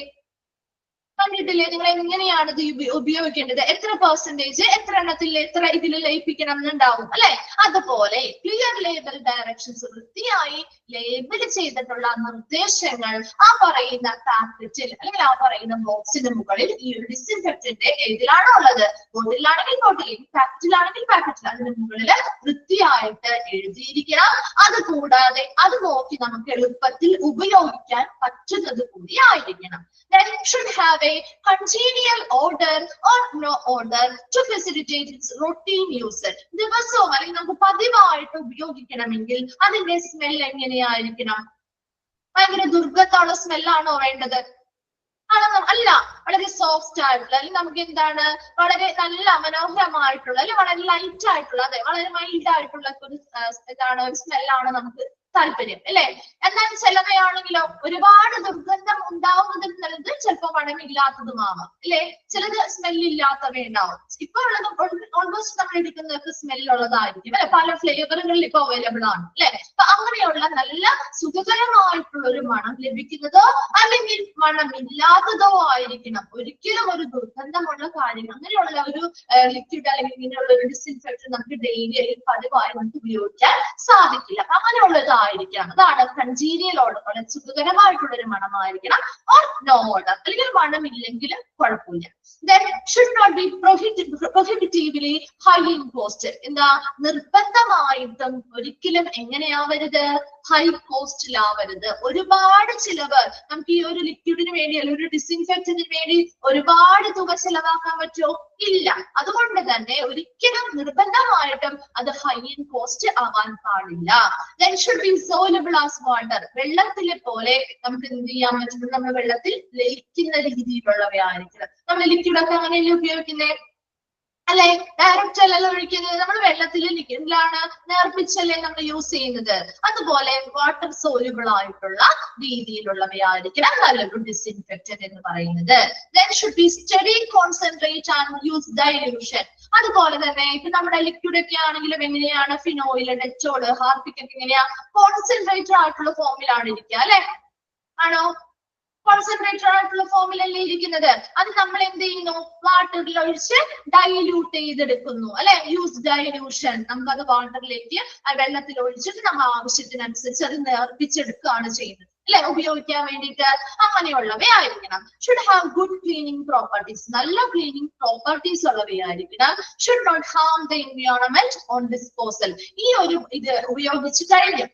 കണ്ടിട്ടില്ലേ നിങ്ങൾ എങ്ങനെയാണ് ഇത് ഉപയോഗിക്കേണ്ടത്, എത്ര പെർസെന്റേജ് എത്ര എണ്ണത്തിൽ എത്ര ഇതിൽ ലയിപ്പിക്കണം എന്നുണ്ടാവും അല്ലെ. അതുപോലെ ക്ലിയർ ലേബൽ ഡയറക്ഷൻസ്, വൃത്തിയായി ലേബൽ ചെയ്തിട്ടുള്ള നിർദ്ദേശങ്ങൾ ആ പറയുന്ന പാക്കറ്റിൽ അല്ലെങ്കിൽ ആ പറയുന്ന ബോക്സിന് മുകളിൽ ഈ ഒരു ഡിസ്ഇൻഫെക്റ്റന്റ് ഏതിലാണോ ഉള്ളത്, ബോട്ടിലാണെങ്കിൽ ബോട്ടിൽ, പാക്കറ്റിലാണെങ്കിൽ പാക്കറ്റിൽ, അതിന് മുകളിൽ വൃത്തിയായിട്ട് എഴുതിയിരിക്കണം. അത് കൂടാതെ അത് നോക്കി നമുക്ക് എളുപ്പത്തിൽ ഉപയോഗിക്കാൻ പറ്റുന്നത് കൂടി ആയിരിക്കണം. Then it should have a congenial odor or no odor to facilitate its routine use. ദിവസവും അല്ലെങ്കിൽ നമുക്ക് പതിവായിട്ട് ഉപയോഗിക്കണമെങ്കിൽ അതിന്റെ സ്മെൽ എങ്ങനെയായിരിക്കണം? ഭയങ്കര ദുർഗന്ധമുള്ള സ്മെല്ലാണോ വേണ്ടത്? അല്ല, വളരെ സോഫ്റ്റ് ആയിട്ടുള്ള അല്ലെങ്കിൽ നമുക്ക് എന്താണ് വളരെ നല്ല മനോഹരമായിട്ടുള്ള അല്ലെങ്കിൽ വളരെ ലൈറ്റ് ആയിട്ടുള്ള, അതെ വളരെ മൈൽഡ് ആയിട്ടുള്ള ഒരു ഒരു സ്മെല്ലാണ് നമുക്ക് താല്പര്യം അല്ലെ. എന്നാൽ ചിലവയാണെങ്കിലോ ഒരുപാട് ദുർഗന്ധം ഉണ്ടാവുന്നതിൽ നല്ലത് ചിലപ്പോൾ മണമില്ലാത്തതുമാവാം അല്ലെ, ചിലത് സ്മെല്ലില്ലാത്തവ ഉണ്ടാവും. ഇപ്പൊ ഉള്ളത് ഓൾമോസ്റ്റ് നമ്മൾ എടുക്കുന്നതൊക്കെ സ്മെല്ലുള്ളതായിരിക്കും അല്ലെ, പല ഫ്ലേവറുകളിൽ ഇപ്പൊ അവൈലബിൾ ആണ് അല്ലെ. അപ്പൊ അങ്ങനെയുള്ള നല്ല സുഖകരമായിട്ടുള്ള ഒരു മണം ലഭിക്കുന്നതോ അല്ലെങ്കിൽ മണമില്ലാത്തതോ ആയിരിക്കണം. ഒരിക്കലും ഒരു ദുർഗന്ധമുള്ള കാര്യങ്ങൾ അങ്ങനെയുള്ള ഒരു ലിക്വിഡ് അല്ലെങ്കിൽ ഇങ്ങനെയുള്ള ഒരു ഡിസ്ഇൻഫെക്ഷൻ നമുക്ക് ഡെയിലി അല്ലെങ്കിൽ പതിവായി നമുക്ക് ഉപയോഗിക്കാൻ സാധിക്കില്ല. അപ്പൊ അങ്ങനെയുള്ളത് ആയിരിക്കണം. അതാണ് കൺജീനിയൽ ഓർഡർ, വളരെ സുഖകരമായിട്ടുള്ള ഒരു മണമായിരിക്കണം. ഓർ നോ ഓർഡർ, അല്ലെങ്കിൽ മണമില്ലെങ്കിലും കുഴപ്പമില്ല. Then should not be prohibitively high in cost. എന്താ നിർബന്ധമായിട്ടും ഒരിക്കലും എങ്ങനെയാവരുത്, ഹൈ കോസ്റ്റിലാവരുത്. ഒരുപാട് ചിലവ് നമുക്ക് ഈ ഒരു ലിക്വിഡിന് വേണ്ടി അല്ലെങ്കിൽ ഒരു ഡിസ്ഇൻഫെക്റ്റന്റിന് വേണ്ടി ഒരുപാട് തുക ചെലവാക്കാൻ പറ്റുമോ? ഇല്ല. അതുകൊണ്ട് തന്നെ ഒരിക്കലും നിർബന്ധമായിട്ടും അത് ഹൈ ഇൻ കോസ്റ്റ് ആവാൻ പാടില്ല. Then should be soluble as water. വെള്ളത്തിലെ പോലെ നമുക്ക് എന്ത് ചെയ്യാൻ പറ്റും, നമ്മൾ വെള്ളത്തിൽ ലയിക്കുന്ന രീതിയിലുള്ളവയായിരിക്കണം. നമ്മൾ ലിക്വിഡൊക്കെ അങ്ങനെയല്ലേ ഉപയോഗിക്കുന്നേ അല്ലെ, ഡയറക്റ്റ് അല്ലല്ലോ ഒഴിക്കുന്നത്, നമ്മൾ വെള്ളത്തിൽ ലിക്വിഡിലാണ് നേർപ്പിച്ചല്ലേ നമ്മൾ യൂസ് ചെയ്യുന്നത്. അതുപോലെ വാട്ടർ സോല്യൂബിൾ ആയിട്ടുള്ള രീതിയിലുള്ളവയായിരിക്കണം നല്ലൊരു ഡിസ്ഇൻഫെക്റ്റന്റ് എന്ന് പറയുന്നത്. Then should be steady, concentrate and use dilution. അതുപോലെ തന്നെ ഇപ്പൊ നമ്മുടെ ലിക്വിഡ് ഒക്കെ ആണെങ്കിലും എങ്ങനെയാണ്, ഫിനോയില്, ഡെറ്റോള്, ഹാർപിക് ഒക്കെ എങ്ങനെയാ കോൺസെൻട്രേറ്റഡ് ആയിട്ടുള്ള ഫോമിലാണ് ഇരിക്കുക അല്ലെ, ആണോ? കോൺസെൻട്രേറ്റഡ് ആയിട്ടുള്ള ഫോമിലല്ലേ ഇരിക്കുന്നത്. അത് നമ്മൾ എന്ത് ചെയ്യുന്നു, വാട്ടറിൽ ഒഴിച്ച് ഡൈല്യൂട്ട് ചെയ്തെടുക്കുന്നു അല്ലെ, യൂസ് ഡൈല്യൂഷൻ. നമുക്കത് വാട്ടറിലേക്ക് വെള്ളത്തിൽ ഒഴിച്ചിട്ട് നമ്മൾ ആവശ്യത്തിനനുസരിച്ച് അത് നേർപ്പിച്ചെടുക്കുകയാണ് ചെയ്യുന്നത് അല്ലെ, ഉപയോഗിക്കാൻ വേണ്ടിയിട്ട്. അങ്ങനെയുള്ളവയായിരിക്കണം. Should have good cleaning properties, നല്ല ക്ലീനിങ് പ്രോപ്പർട്ടീസ് ഉള്ളവയായിരിക്കണം. Should not harm the environment on disposal. ഈ ഒരു ഇത് ഉപയോഗിച്ചു കഴിഞ്ഞ്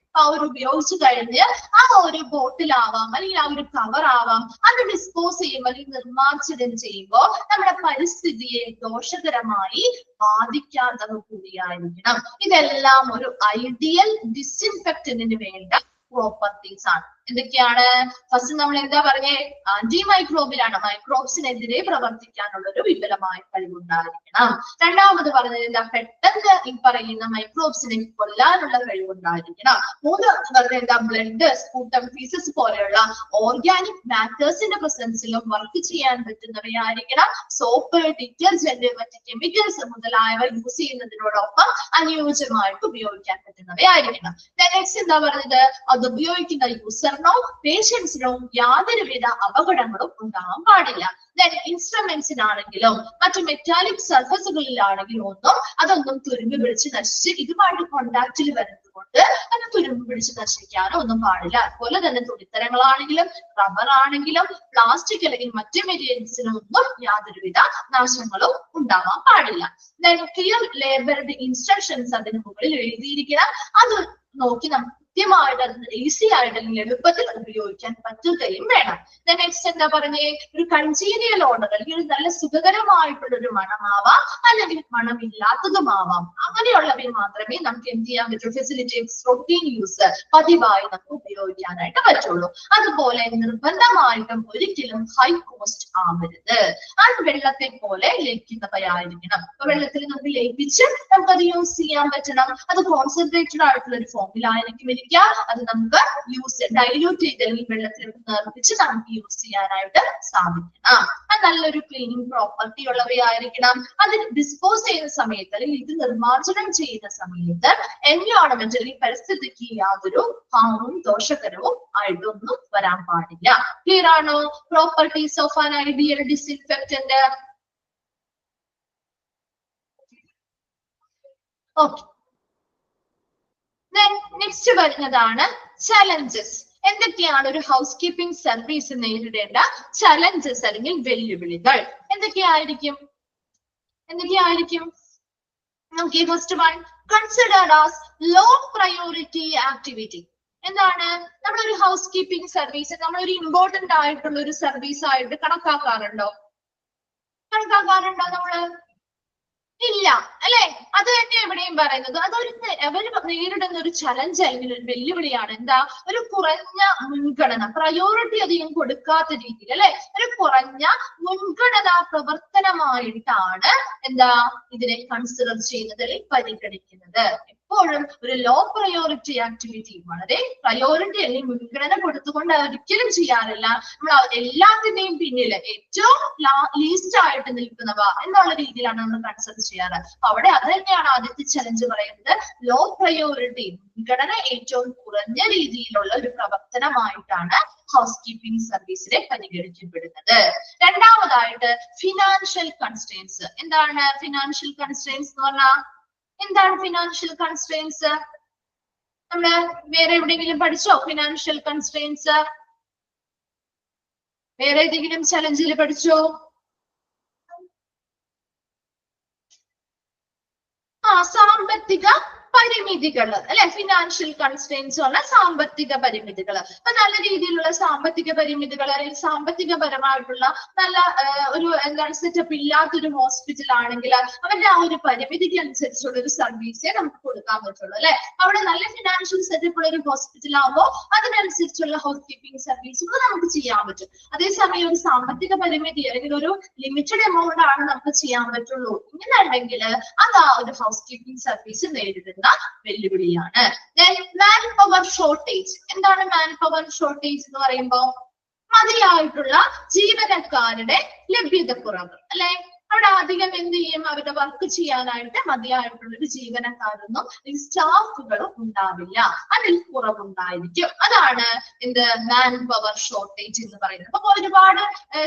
ഉപയോഗിച്ചു കഴിഞ്ഞ് ആ ഒരു ബോട്ടിലാവാം അല്ലെങ്കിൽ ആ ഒരു കവർ ആവാം, അത് ഡിസ്പോസ് ചെയ്യുമ്പോൾ അല്ലെങ്കിൽ നിർമ്മാർജ്ജനം ചെയ്യുമ്പോൾ നമ്മുടെ പരിസ്ഥിതിയെ ദോഷകരമായി ബാധിക്കാത്തവ കൂടിയായിരിക്കണം. ഇതെല്ലാം ഒരു ഐഡിയൽ ഡിസ്ഇൻഫെക്റ്റന്റിന് വേണ്ട പ്രോപ്പർട്ടീസ് ആണ്. എന്തൊക്കെയാണ്? ഫസ്റ്റ് നമ്മൾ എന്താ പറഞ്ഞേ, ആന്റി മൈക്രോബിലാണ്, മൈക്രോബ്സിനെതിരെ പ്രവർത്തിക്കാനുള്ള ഒരു വിപുലമായ കഴിവുണ്ടായിരിക്കണം. രണ്ടാമത് പറഞ്ഞത് എന്താ, പെട്ടെന്ന് ഈ പറയുന്ന മൈക്രോബ്സിനെ കൊല്ലാനുള്ള കഴിവുണ്ടായിരിക്കണം. മൂന്നാമത് പറഞ്ഞത് എന്താ, ബ്ലഡ്, സ്പൂട്ടം, ഫീസസ് പോലെയുള്ള ഓർഗാനിക് മാറ്റേഴ്സിന്റെ പ്രസൻസിലും വർക്ക് ചെയ്യാൻ പറ്റുന്നവയായിരിക്കണം. സോപ്പ്, ഡിറ്റർജന്റ്, മറ്റ് കെമിക്കൽസ് മുതലായവ യൂസ് ചെയ്യുന്നതിനോടൊപ്പം അനുയോജ്യമായിട്ട് ഉപയോഗിക്കാൻ പറ്റുന്നവയായിരിക്കണം. നെക്സ്റ്റ് എന്താ പറഞ്ഞത്, അത് ഉപയോഗിക്കുന്ന യൂസർ ഡോക്ടറിനോ പേഷ്യൻസിനോ യാതൊരുവിധ അപകടങ്ങളും ഉണ്ടാകാൻ പാടില്ല. ഇൻസ്ട്രുമെന്റ്സിനാണെങ്കിലും മറ്റു മെറ്റാലിക് സർഫസുകളിലാണെങ്കിലും അതൊന്നും തുരുമ്പ് പിടിച്ച് നശിച്ച് ഇതുമായിട്ട് കോണ്ടാക്റ്റിൽ വരുന്നത് കൊണ്ട് അത് തുരുമ്പ് പിടിച്ച് നശിക്കാനോ ഒന്നും പാടില്ല. അതുപോലെ തന്നെ തുണിത്തരങ്ങളാണെങ്കിലും റബ്ബർ ആണെങ്കിലും പ്ലാസ്റ്റിക് അല്ലെങ്കിൽ മറ്റു മെറ്റീരിയൽസിനും ഒന്നും യാതൊരുവിധ നാശങ്ങളും ഉണ്ടാവാൻ പാടില്ല. ക്ലിയർ ലേബൽഡ് ഇൻസ്ട്രക്ഷൻസ് അതിന് മുകളിൽ എഴുതിയിരിക്കണം. അത് നോക്കി നമുക്ക് കൃത്യമായിട്ട് ഈസി ആയിട്ട് അല്ലെങ്കിൽ എളുപ്പത്തിൽ ഉപയോഗിക്കാൻ പറ്റുകയും വേണം. നെക്സ്റ്റ് എന്താ പറഞ്ഞേ, ഒരു കൺജീനിയൽ ഓർഡർ അല്ലെങ്കിൽ ഒരു നല്ല സുഖകരമായിട്ടുള്ള ഒരു മണമാവാം അല്ലെങ്കിൽ മണമില്ലാത്തതുമാവാം. അങ്ങനെയുള്ളവയെ മാത്രമേ നമുക്ക് എന്ത് ചെയ്യാൻ പറ്റൂ, ഫെസിലിറ്റേറ്റ്സ് റൊട്ടീൻ യൂസ്, പതിവായി നമുക്ക് ഉപയോഗിക്കാനായിട്ട് പറ്റുള്ളൂ. അതുപോലെ നിർബന്ധമായിട്ടും ഒരിക്കലും ഹൈ കോസ്റ്റ് ആവരുത്. അത് വെള്ളത്തെ പോലെ ലയിക്കുന്നവയായിരിക്കണം. അപ്പൊ വെള്ളത്തിൽ നമുക്ക് ലയിപ്പിച്ച് നമുക്കത് യൂസ് ചെയ്യാൻ പറ്റണം. അത് കോൺസെൻട്രേറ്റഡ് ആയിട്ടുള്ള ഒരു ഫോമിലായിരിക്കും ഇരിക്കുക. അത് നമുക്ക് ഡൈല്യൂട്ട് ചെയ്ത് അല്ലെങ്കിൽ വെള്ളത്തിൽ നിർമ്മിച്ച് നമുക്ക് യൂസ് ചെയ്യാനായിട്ട് സാധിക്കണം. അത് നല്ലൊരു ക്ലീനിങ് പ്രോപ്പർട്ടി ഉള്ളവയായിരിക്കണം. അത് ഡിസ്പോസ് ചെയ്യുന്ന സമയത്ത് അല്ലെങ്കിൽ ഇത് നിർമ്മാർജ്ജനം ചെയ്യുന്ന സമയത്ത് എൻവയോൺമെന്റ് അല്ലെങ്കിൽ പരിസ്ഥിതിക്ക് യാതൊരു ഹാമും ദോഷകരവും ആയിട്ടൊന്നും വരാൻ പാടില്ല. ക്ലിയർ ആണോ? Properties of an ideal disinfectant. Okay, next വരുന്നതാണ് ചലഞ്ചസ്. എന്തൊക്കെയാണ് ഒരു ഹൗസ് കീപ്പിംഗ് സർവീസ് നേരിടേണ്ട ചലഞ്ചസ് അല്ലെങ്കിൽ വെല്ലുവിളികൾ എന്തൊക്കെയായിരിക്കും? നോക്കിയേ, first one, considered as low priority activity. എന്താണ്? നമ്മളൊരു ഹൗസ് കീപ്പിംഗ് സർവീസ് നമ്മളൊരു ഇമ്പോർട്ടന്റ് ആയിട്ടുള്ള ഒരു സർവീസ് ആയിട്ട് കണക്കാക്കാറുണ്ടോ നമ്മള്? ഇല്ല അല്ലെ? അത് തന്നെ എവിടെയും പറയുന്നത് അതൊരു അവര് നേരിടുന്ന ഒരു ചലഞ്ച് അല്ലെങ്കിൽ ഒരു വെല്ലുവിളിയാണ്. എന്താ? ഒരു കുറഞ്ഞ മുൻഗണന, പ്രയോറിറ്റി അധികം കൊടുക്കാത്ത രീതിയിൽ അല്ലെ, ഒരു കുറഞ്ഞ മുൻഗണനാ പ്രവർത്തനമായിട്ടാണ് എന്താ ഇതിനെ കൺസിഡർ ചെയ്യുന്നത് അല്ലെങ്കിൽ പരിഗണിക്കുന്നത്. എപ്പോഴും ഒരു ലോ പ്രയോറിറ്റി ആക്ടിവിറ്റി, വളരെ പ്രയോറിറ്റി അല്ലെങ്കിൽ മുൻഗണന കൊടുത്തുകൊണ്ട് ഒരിക്കലും ചെയ്യാറില്ല. നമ്മൾ എല്ലാത്തിന്റെയും പിന്നിൽ ഏറ്റവും ലീസ്റ്റ് ആയിട്ട് നിൽക്കുന്നവ എന്നുള്ള രീതിയിലാണ് നമ്മൾ കൺസിഡർ ചെയ്യാറ്. അവിടെ അത് തന്നെയാണ് ആദ്യത്തെ ചലഞ്ച് പറയുന്നത്. ലോ പ്രയോറിറ്റി, മുൻഗണന ഏറ്റവും കുറഞ്ഞ രീതിയിലുള്ള ഒരു പ്രവർത്തനമായിട്ടാണ് ഹൗസ് കീപ്പിംഗ് സർവീസിനെ പരിഗണിക്കപ്പെടുന്നത്. രണ്ടാമതായിട്ട് ഫിനാൻഷ്യൽ കൺസ്ട്രെയിൻസ്. എന്താണ് ഫിനാൻഷ്യൽ കൺസ്ട്രെയിൻസ് എന്ന് പറഞ്ഞാൽ? എന്താണ് ഫിനാൻഷ്യൽ കൺസ്ട്രെയിൻസ്? നമ്മള് വേറെ എവിടെയെങ്കിലും പഠിച്ചോ ഫിനാൻഷ്യൽ കൺസ്ട്രെയിൻസ്? വേറെ ഏതെങ്കിലും ചലഞ്ചിൽ പഠിച്ചോ? സാമ്പത്തിക പരിമിതികൾ അല്ലെ, ഫിനാൻഷ്യൽ കൺസ്ട്രെയിൻസ് പറഞ്ഞ സാമ്പത്തിക പരിമിതികൾ. അപ്പൊ നല്ല രീതിയിലുള്ള സാമ്പത്തിക പരിമിതികൾ അല്ലെങ്കിൽ സാമ്പത്തികപരമായിട്ടുള്ള നല്ല ഒരു എന്താണ് സെറ്റപ്പ് ഇല്ലാത്തൊരു ഹോസ്പിറ്റൽ ആണെങ്കിൽ അവരുടെ ആ ഒരു പരിമിതിക്ക് അനുസരിച്ചുള്ള ഒരു സർവീസേ നമുക്ക് കൊടുക്കാൻ പറ്റുള്ളൂ അല്ലെ. അവിടെ നല്ല ഫിനാൻഷ്യൽ സെറ്റപ്പ് ഉള്ള ഒരു ഹോസ്പിറ്റൽ ആകുമ്പോൾ അതിനനുസരിച്ചുള്ള ഹൗസ് കീപ്പിംഗ് സർവീസുകൾ നമുക്ക് ചെയ്യാൻ പറ്റും. അതേസമയം ഒരു സാമ്പത്തിക പരിമിതി അല്ലെങ്കിൽ ഒരു ലിമിറ്റഡ് എമൗണ്ട് ആണ് നമുക്ക് ചെയ്യാൻ പറ്റുള്ളൂ ഇങ്ങനെ ഉണ്ടെങ്കിൽ അത് ആ ഒരു ഹൗസ് കീപ്പിംഗ് സർവീസ് നേരിടുന്ന വെല്ലുവിളിയാണ്. Man power shortage. എന്താണ് മാൻ പവർ ഷോർട്ടേജ് എന്ന് പറയുമ്പോൾ? മതിയായിട്ടുള്ള ജീവനക്കാരുടെ ലഭ്യതക്കുറവ് അല്ലെ. അവിടെ അധികം എന്ത് ചെയ്യും, അവരുടെ വർക്ക് ചെയ്യാനായിട്ട് മതിയായിട്ടുള്ള ഒരു ജീവനക്കാരൊന്നും സ്റ്റാഫുകളും ഉണ്ടാവില്ല, അതിൽ കുറവുണ്ടായിരിക്കും. അതാണ് എന്ത് മാൻ പവർ ഷോർട്ടേജ് എന്ന് പറയുന്നത്. അപ്പൊ ഒരുപാട്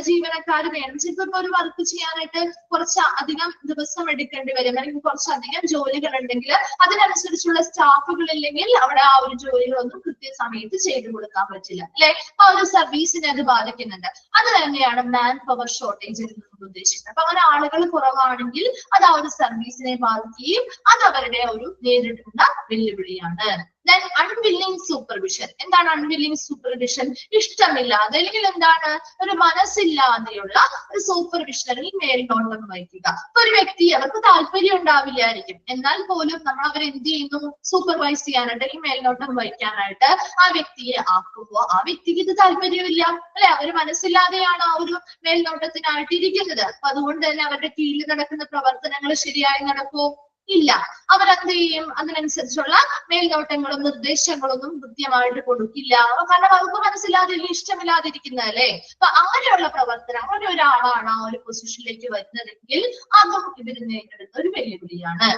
ജീവനക്കാർ വേണം. ചിലപ്പോൾ ഒരു വർക്ക് ചെയ്യാനായിട്ട് കുറച്ച് അധികം ദിവസം എടുക്കേണ്ടി വരും, അല്ലെങ്കിൽ കുറച്ചധികം ജോലികൾ ഉണ്ടെങ്കിൽ അതിനനുസരിച്ചുള്ള സ്റ്റാഫുകൾ ഇല്ലെങ്കിൽ അവിടെ ആ ഒരു ജോലികളൊന്നും കൃത്യസമയത്ത് ചെയ്തു കൊടുക്കാൻ പറ്റില്ല അല്ലെ. ആ ഒരു സർവീസിനെ അത് ബാധിക്കുന്നുണ്ട്. അത് തന്നെയാണ് മാൻ പവർ ഷോർട്ടേജ് എന്ന് ഉദ്ദേശിക്കുന്നത്. അപ്പൊ അങ്ങനെ ആളുകൾ കുറവാണെങ്കിൽ അത് ആ ഒരു സർവീസിനെ ബാധിക്കുകയും അത് അവരുടെ ഒരു നേരിടുന്ന വെല്ലുവിളിയാണ്. Then unwilling supervision. എന്താണ് unwilling supervision? ഇഷ്ടമില്ലാതെ അല്ലെങ്കിൽ എന്താണ് ഒരു മനസ്സില്ലാതെയുള്ള ഒരു സൂപ്പർവിഷൻ അല്ലെങ്കിൽ മേൽനോട്ടം വഹിക്കുക. ഒരു വ്യക്തി അവർക്ക് താല്പര്യം ഉണ്ടാവില്ലായിരിക്കും, എന്നാൽ പോലും നമ്മൾ അവർ എന്ത് ചെയ്യുന്നു, സൂപ്പർവൈസ് ചെയ്യാനായിട്ട് അല്ലെങ്കിൽ മേൽനോട്ടം വഹിക്കാനായിട്ട് ആ വ്യക്തിയെ ആക്കുമ്പോൾ ആ വ്യക്തിക്ക് ഇത് താല്പര്യമില്ല അല്ലെ. അവർ മനസ്സില്ലാതെയാണ് ആ ഒരു മേൽനോട്ടത്തിനായിട്ട് ഇരിക്കുന്നത്. അപ്പൊ അതുകൊണ്ട് തന്നെ അവരുടെ കീഴിൽ നടക്കുന്ന പ്രവർത്തനങ്ങൾ ശരിയായി നടക്കുമോ? ഇല്ല. അവരെന്ത് ചെയ്യും? അതിനനുസരിച്ചുള്ള മേൽനോട്ടങ്ങളും നിർദ്ദേശങ്ങളൊന്നും കൃത്യമായിട്ട് കൊടുക്കില്ല. കാരണം അവർക്ക് മനസ്സിലാതിരിക്കും, ഇഷ്ടമില്ലാതിരിക്കുന്നതല്ലേ. അപ്പൊ അങ്ങനെയുള്ള പ്രവർത്തനം, അങ്ങനെ ഒരാളാണ് ആ ഒരു പൊസിഷനിലേക്ക് വരുന്നതെങ്കിൽ അതും ഇവര് നേരിടുന്ന ഒരു വെല്ലുവിളിയാണ്.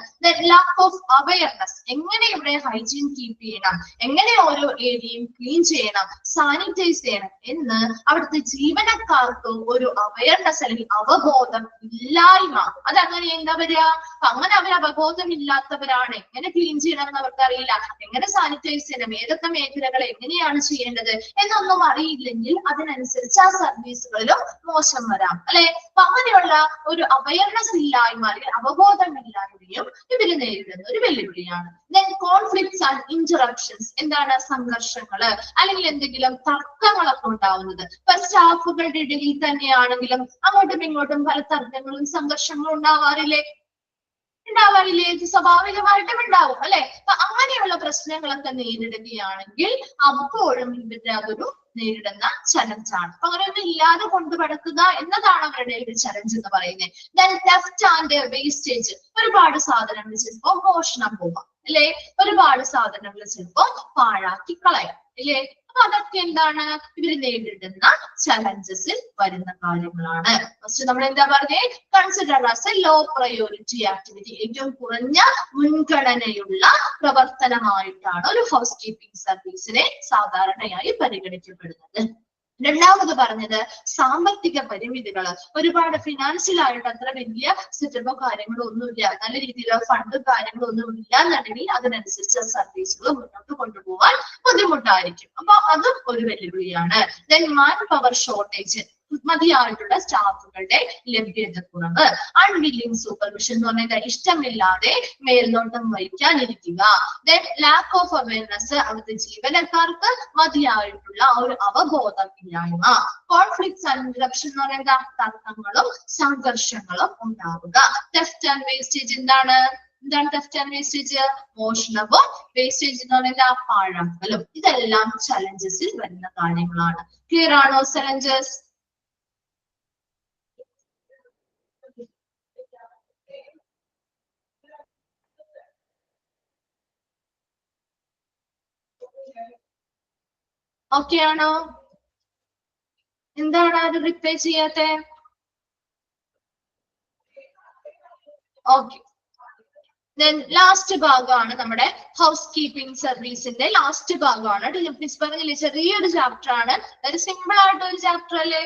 ലാക്ക് ഓഫ് അവയർനെസ്, എങ്ങനെ ഇവിടെ ഹൈജീൻ കീപ്പ് ചെയ്യണം, എങ്ങനെ ഓരോ ഏരിയയും ക്ലീൻ ചെയ്യണം, സാനിറ്റൈസ് ചെയ്യണം എന്ന് അവിടുത്തെ ജീവനക്കാർക്ക് ഒരു അവയർനെസ് അല്ലെങ്കിൽ അവബോധം ഇല്ലായ്മ. അതങ്ങനെ എന്താ വരിക? അങ്ങനെ അവർ അവബോധമില്ലാത്തവരാണ്. എങ്ങനെ ക്ലീൻ ചെയ്യണം എന്ന് അവർക്കറിയില്ല, എങ്ങനെ സാനിറ്റൈസ് ചെയ്യണം, ഏതൊക്കെ മേഖലകൾ എങ്ങനെയാണ് ചെയ്യേണ്ടത് എന്നൊന്നും അറിയില്ലെങ്കിൽ അതിനനുസരിച്ച് ആ സർവീസുകളിലും മോശം വരാം, അല്ലെ? അപ്പൊ അങ്ങനെയുള്ള ഒരു അവയർനെസ് ഇല്ലായ്മ അല്ലെങ്കിൽ അവബോധമില്ലായ്മയും ഇവര് നേരിടുന്ന ഒരു വെല്ലുവിളിയാണ്. ദെൻ കോൺഫ്ലിക്ട്സ് ആൻഡ് ഇന്ററപ്ഷൻസ്, എന്താണ്? സംഘർഷങ്ങള് അല്ലെങ്കിൽ എന്തെങ്കിലും തർക്കങ്ങളൊക്കെ ഉണ്ടാവുന്നത്. ഇപ്പൊ സ്റ്റാഫുകളുടെ ഇടയിൽ തന്നെയാണെങ്കിലും അങ്ങോട്ടും ഇങ്ങോട്ടും പല തർക്കങ്ങളും സംഘർഷങ്ങളും ഉണ്ടാവാറില്ലേ? ഇത് സ്വാഭാവികമായിട്ടും ഉണ്ടാവും, അല്ലെ? അപ്പൊ അങ്ങനെയുള്ള പ്രശ്നങ്ങളൊക്കെ നേരിടുകയാണെങ്കിൽ അപ്പോഴും ഇവരുടെ അതൊരു നേരിടുന്ന ചലഞ്ചാണ്. അപ്പൊ അങ്ങനെയൊന്നും ഇല്ലാതെ കൊണ്ടുപടക്കുക എന്നതാണ് അവരുടെ ഒരു ചലഞ്ച് എന്ന് പറയുന്നത്. ദെൻ തെഫ്റ്റ് ആൻഡ് വേസ്റ്റേജ്, ഒരുപാട് സാധനങ്ങൾ ചിലപ്പോ മോഷണം പോവാം, അല്ലെ? ഒരുപാട് സാധനങ്ങൾ ചിലപ്പോ പാഴാക്കി കളയാം, അല്ലെ? അപ്പൊ അതൊക്കെ എന്താണ്? ഇവര് നേരിടുന്ന ചലഞ്ചസിൽ വരുന്ന കാര്യങ്ങളാണ്. ഫസ്റ്റ് നമ്മൾ എന്താ പറഞ്ഞേ? Consider as a low priority activity, ഏറ്റവും കുറഞ്ഞ മുൻഗണനയുള്ള പ്രവർത്തനമായിട്ടാണ് ഒരു ഹൗസ് കീപ്പിംഗ് സർവീസിനെ സാധാരണയായി പരിഗണിക്കപ്പെടുന്നത്. രണ്ടാമത് പറഞ്ഞത് സാമ്പത്തിക പരിമിതികൾ. ഒരുപാട് ഫിനാൻഷ്യൽ ആയിട്ട് അത്ര വലിയ സെറ്റപ്പോ കാര്യങ്ങളോ ഒന്നുമില്ല, നല്ല രീതിയിലുള്ള ഫണ്ടും കാര്യങ്ങളും ഒന്നും ഇല്ല എന്നുണ്ടെങ്കിൽ അതിനനുസരിച്ച് സർവീസുകൾ മുന്നോട്ട് കൊണ്ടുപോകാൻ ബുദ്ധിമുട്ടായിരിക്കും. അപ്പൊ അതും ഒരു വെല്ലുവിളിയാണ്. ദെൻ മാൻ പവർ ഷോർട്ടേജ്, മതിയായിട്ടുള്ള സ്റ്റാഫുകളുടെ ലഭ്യതക്കുറവ്. അൺവില്ലിംഗ് സൂപ്പർവിഷൻ എന്ന് പറഞ്ഞാൽ ഇഷ്ടമില്ലാതെ മേൽനോട്ടം വഹിക്കാനിരിക്കുക. ദെൻ ലാക്ക് ഓഫ് അവയർനെസ്, അവിടുത്തെ ജീവനക്കാർക്ക് മതിയായിട്ടുള്ള ഒരു അവബോധം ഇല്ലായ്മ. കോൺഫ്ലിക്ട്സ് ആൻഡ് ഇന്ററപ്ഷൻ എന്ന് പറയുന്നത് തർക്കങ്ങളും സംഘർഷങ്ങളും ഉണ്ടാവുക. തെഫ്റ്റ് ആൻഡ് വേസ്റ്റേജ്, എന്താണ് തെഫ്റ്റ് ആൻഡ് വേസ്റ്റേജ്? മോഷണവും വേസ്റ്റേജ് എന്ന് പറയുന്നത് പാഴാക്കലും. ഇതെല്ലാം ചലഞ്ചസിൽ വരുന്ന കാര്യങ്ങളാണ്. ക്ലിയർ ആണോ ചലഞ്ചസ്? ഓക്കെ ആണോ? എന്താണ് അത് റിപ്ലൈ ചെയ്യാത്തെ? ഓക്കെ. ദെൻ ലാസ്റ്റ് ഭാഗമാണ് നമ്മുടെ ഹൗസ് കീപ്പിംഗ് സർവീസിന്റെ ലാസ്റ്റ് ഭാഗമാണ്. മിസ് പറഞ്ഞില്ലേ ചെറിയൊരു ചാപ്റ്റർ ആണ്, ഒരു സിമ്പിൾ ആയിട്ട് ഒരു ചാപ്റ്റർ അല്ലേ?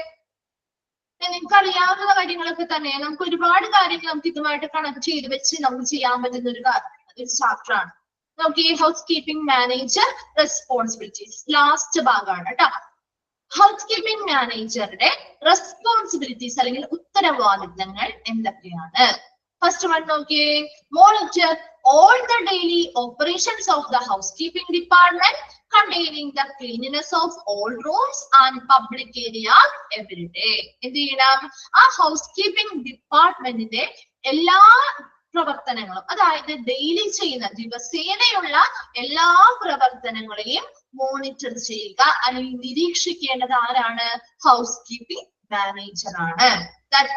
നിങ്ങൾക്ക് അറിയാവുന്ന കാര്യങ്ങളൊക്കെ തന്നെ. നമുക്ക് ഒരുപാട് കാര്യങ്ങൾ നമുക്ക് ഇതുമായിട്ട് കണക്ട് ചെയ്ത് വെച്ച് നമുക്ക് ചെയ്യാൻ പറ്റുന്ന ഒരു ചാപ്റ്റർ ആണ്. നമുക്ക് ഈ house keeping manager responsibilities last ഭാഗമാണ് കേട്ടോ. ഹൗസ് കീപ്പിംഗ് മാനേജറുടെ റെസ്പോൺസിബിലിറ്റീസ് അല്ലെങ്കിൽ ഉത്തരവാദിത്തങ്ങൾ എന്തൊക്കെയാണ്? ഫസ്റ്റ് വൺ നോക്കിയേ. Monitor all the daily operations of the housekeeping department containing the cleanliness of all rooms and public areas every day. എന്ത് ചെയ്യണം? ആ ഹൗസ് കീപ്പിംഗ് ഡിപ്പാർട്ട്മെന്റിന്റെ എല്ലാ പ്രവർത്തനങ്ങളും, അതായത് ഡെയിലി ചെയ്യുന്ന ദിവസേനയുള്ള എല്ലാ പ്രവർത്തനങ്ങളെയും മോണിറ്റർ ചെയ്യുക അല്ലെങ്കിൽ നിരീക്ഷിക്കേണ്ടത് ആരാണ്? ഹൗസ് കീപ്പിംഗ് മാനേജർ ആണ്.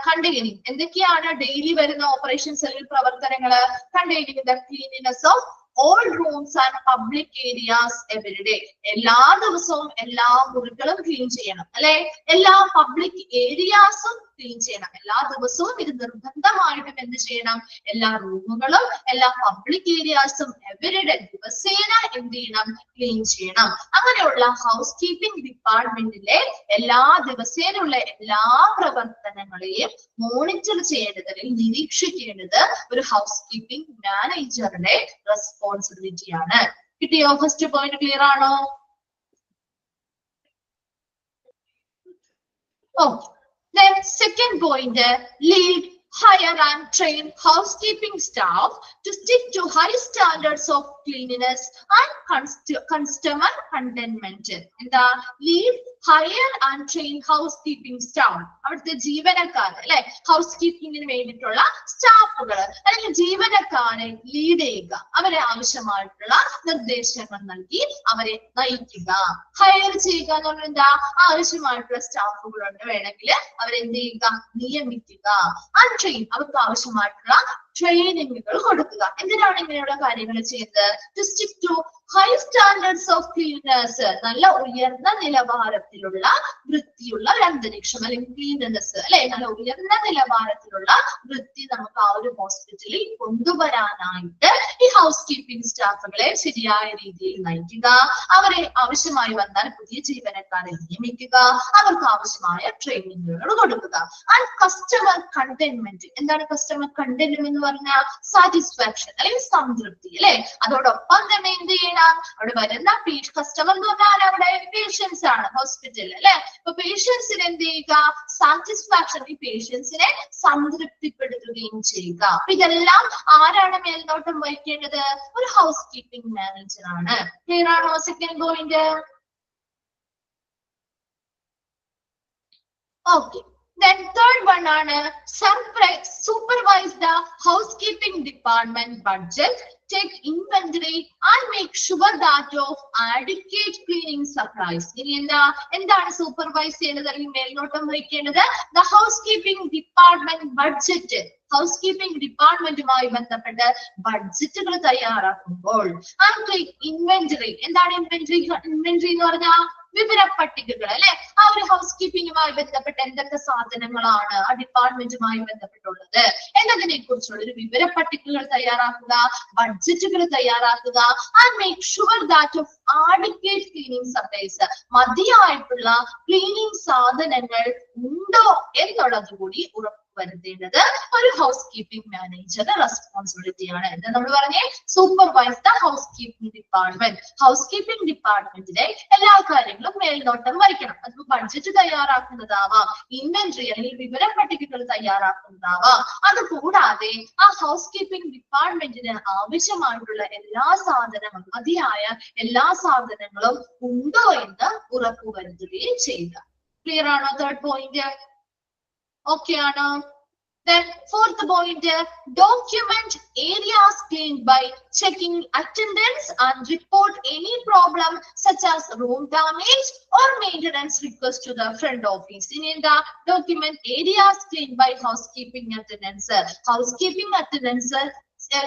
കണ്ടെയ്നിങ്, എന്തൊക്കെയാണ് ഡെയിലി വരുന്ന ഓപ്പറേഷൻസ് അല്ലെങ്കിൽ പ്രവർത്തനങ്ങള്? Containing the cleanliness of all rooms and public areas every day. എല്ലാ ദിവസവും എല്ലാ മുറികളും ക്ലീൻ ചെയ്യണം, അല്ലെ? എല്ലാ പബ്ലിക് ഏരിയാസും ക്ലീൻ ചെയ്യണം. എല്ലാ ദിവസവും ഇത് നിർബന്ധമായിട്ടും എന്ത് ചെയ്യണം? എല്ലാ റൂമുകളും എല്ലാ പബ്ലിക് ഏരിയാസും എവരിഡേ ദിവസേന എന്ത് ചെയ്യണം? ക്ലീൻ ചെയ്യണം. അങ്ങനെയുള്ള ഹൗസ് കീപ്പിംഗ് ഡിപ്പാർട്ട്മെന്റിലെ എല്ലാ ദിവസേനയുള്ള എല്ലാ പ്രവർത്തനങ്ങളെയും മോണിറ്റർ ചെയ്യേണ്ടത് അല്ലെങ്കിൽ നിരീക്ഷിക്കേണ്ടത് ഒരു ഹൗസ് കീപ്പിംഗ് മാനേജറുടെ റെസ്പോൺസിബിലിറ്റി ആണ്. കിട്ടിയോ? ഫസ്റ്റ് പോയിന്റ് ക്ലിയർ ആണോ? Then second point, lead, hire and train housekeeping staff to stick to high standards of cleanliness and customer contentment. എന്താ? lead, hire and train housekeeping staff. അവിടുത്തെ ജീവനക്കാർ, അല്ലെ? House കീപ്പിംഗിന് വേണ്ടിയിട്ടുള്ള സ്റ്റാഫുകൾ അല്ലെങ്കിൽ ജീവനക്കാരെ ലീഡ് ചെയ്യുക, അവരെ ആവശ്യമായിട്ടുള്ള നിർദ്ദേശങ്ങൾ നൽകി അവരെ നയിക്കുക. ഹയർ ചെയ്യുക എന്ന് പറഞ്ഞാൽ എന്താ? ആവശ്യമായിട്ടുള്ള സ്റ്റാഫുകളുണ്ട്, വേണമെങ്കിൽ അവരെന്ത് ചെയ്യുക? നിയമിക്കുക. ട്രെയിൻ, അവർക്ക് ആവശ്യമായിട്ടുള്ള ട്രെയിനിങ്ങുകൾ കൊടുക്കുക. എന്തിനാണ് ഇങ്ങനെയുള്ള കാര്യങ്ങൾ ചെയ്യുന്നത്? To stick to high standards of cleanness, നല്ല ഉയർന്ന നിലവാരത്തിലുള്ള വൃത്തിയുള്ള ഒരു അന്തരീക്ഷം അല്ലെങ്കിൽ ക്ലീൻനെസ് അല്ലെ, നല്ല ഉയർന്ന നിലവാരത്തിലുള്ള വൃത്തി നമുക്ക് ആ ഒരു ഹോസ്പിറ്റലിൽ കൊണ്ടുവരാനായിട്ട് ഈ ഹൗസ് കീപ്പിംഗ് സ്റ്റാഫുകളെ ശരിയായ രീതിയിൽ നയിക്കുക, അവരെ ആവശ്യമായി വന്നാൽ പുതിയ ജീവനക്കാരെ നിയമിക്കുക, അവർക്ക് ആവശ്യമായ ട്രെയിനിങ്ങുകൾ കൊടുക്കുക. ആൻഡ് കസ്റ്റമർ കണ്ടെയ്ൻമെന്റ്, എന്താണ് കസ്റ്റമർ കണ്ടെയ്ൻമെന്റ് എന്ന് പറഞ്ഞാൽ? സാറ്റിസ്ഫാക്ഷൻ അല്ലെങ്കിൽ സംതൃപ്തി അല്ലെ. അതോടൊപ്പം തന്നെ എന്ത് ചെയ്യണം? അവിടെ വരുന്ന കസ്റ്റമർ എന്ന് പറഞ്ഞാൽ അവിടെ പേഷ്യൻസ് ആണ് ഹോസ്പിറ്റലിൽ അല്ലെ. അപ്പൊ പേഷ്യൻസിന് എന്ത് ചെയ്യുക? സാറ്റിസ്ഫാക്ഷൻ, ഈ പേഷ്യൻസിനെ സംതൃപ്തിപ്പെടുത്തുകയും ചെയ്യുക. അപ്പൊ ഇതെല്ലാം ആരാണ് മേൽനോട്ടം വഹിക്കേണ്ടത്? ഒരു ഹൗസ് കീപ്പിംഗ് മാനേജർ ആണ്. ക്ലിയർ ആണോ? Second point. Okay. Then third one ആണ് supervise the housekeeping department budget, take inventory and make sure that of adequate cleaning supplies. ഇനി എന്താണ് സൂപ്പർവൈസ് ചെയ്യുന്നത് അല്ലെങ്കിൽ മേൽനോട്ടം വഹിക്കേണ്ടത്? The housekeeping department budget. Housekeeping ഡിപ്പാർട്ട്മെന്റുമായി ബന്ധപ്പെട്ട് ബഡ്ജറ്റുകൾ തയ്യാറാക്കുമ്പോൾ ഇൻവെന്ററി. എന്താണ് ഇൻവെന്ററി? ഇൻവെന്ററി എന്ന് പറഞ്ഞാൽ വിവര പട്ടികകൾ അല്ലെ. ആ ഒരു ഹൗസ് കീപ്പിംഗുമായി ബന്ധപ്പെട്ട് എന്തൊക്കെ സാധനങ്ങളാണ് ആ ഡിപ്പാർട്ട്മെന്റുമായി ബന്ധപ്പെട്ടുള്ളത് എന്നതിനെ കുറിച്ചുള്ള ഒരു വിവര പട്ടികകൾ തയ്യാറാക്കുക, ബഡ്ജറ്റുകൾ തയ്യാറാക്കുക. And make sure that of adequate cleaning supplies, മതിയായിട്ടുള്ള ക്ലീനിങ് സാധനങ്ങൾ ഉണ്ടോ എന്നുള്ളത് കൂടി വരുത്തേണ്ടത് ഒരു ഹൗസ് കീപ്പിംഗ് മാനേജറുടെ റെസ്പോൺസിബിലിറ്റിയാണ്. എന്താ നമ്മൾ പറഞ്ഞേ? Supervise the housekeeping department. Housekeeping ഡിപ്പാർട്ട്മെന്റിലെ എല്ലാ കാര്യങ്ങളും മേൽനോട്ടം വഹിക്കണം. അത് ബഡ്ജറ്റ് തയ്യാറാക്കുന്നതാവാം, ഇൻവെന്ററി അല്ലെങ്കിൽ വിവര പട്ടികകൾ തയ്യാറാക്കുന്നതാവാം. അതുകൂടാതെ ആ ഹൗസ് കീപ്പിംഗ് ഡിപ്പാർട്ട്മെന്റിന് ആവശ്യമായിട്ടുള്ള എല്ലാ സാധനങ്ങളും, മതിയായ എല്ലാ സാധനങ്ങളും ഉണ്ടോ എന്ന് ഉറപ്പുവരുത്തുകയും ചെയ്യുക. ക്ലിയർ ആണോ? തേർഡ് പോയിന്റ് okay ആണോ? Then fourth point, document areas cleaned by checking attendance and report any problem such as room damage or maintenance request to the front office. ഇനി എന്താ? document areas cleaned by housekeeping attendance. housekeeping attendance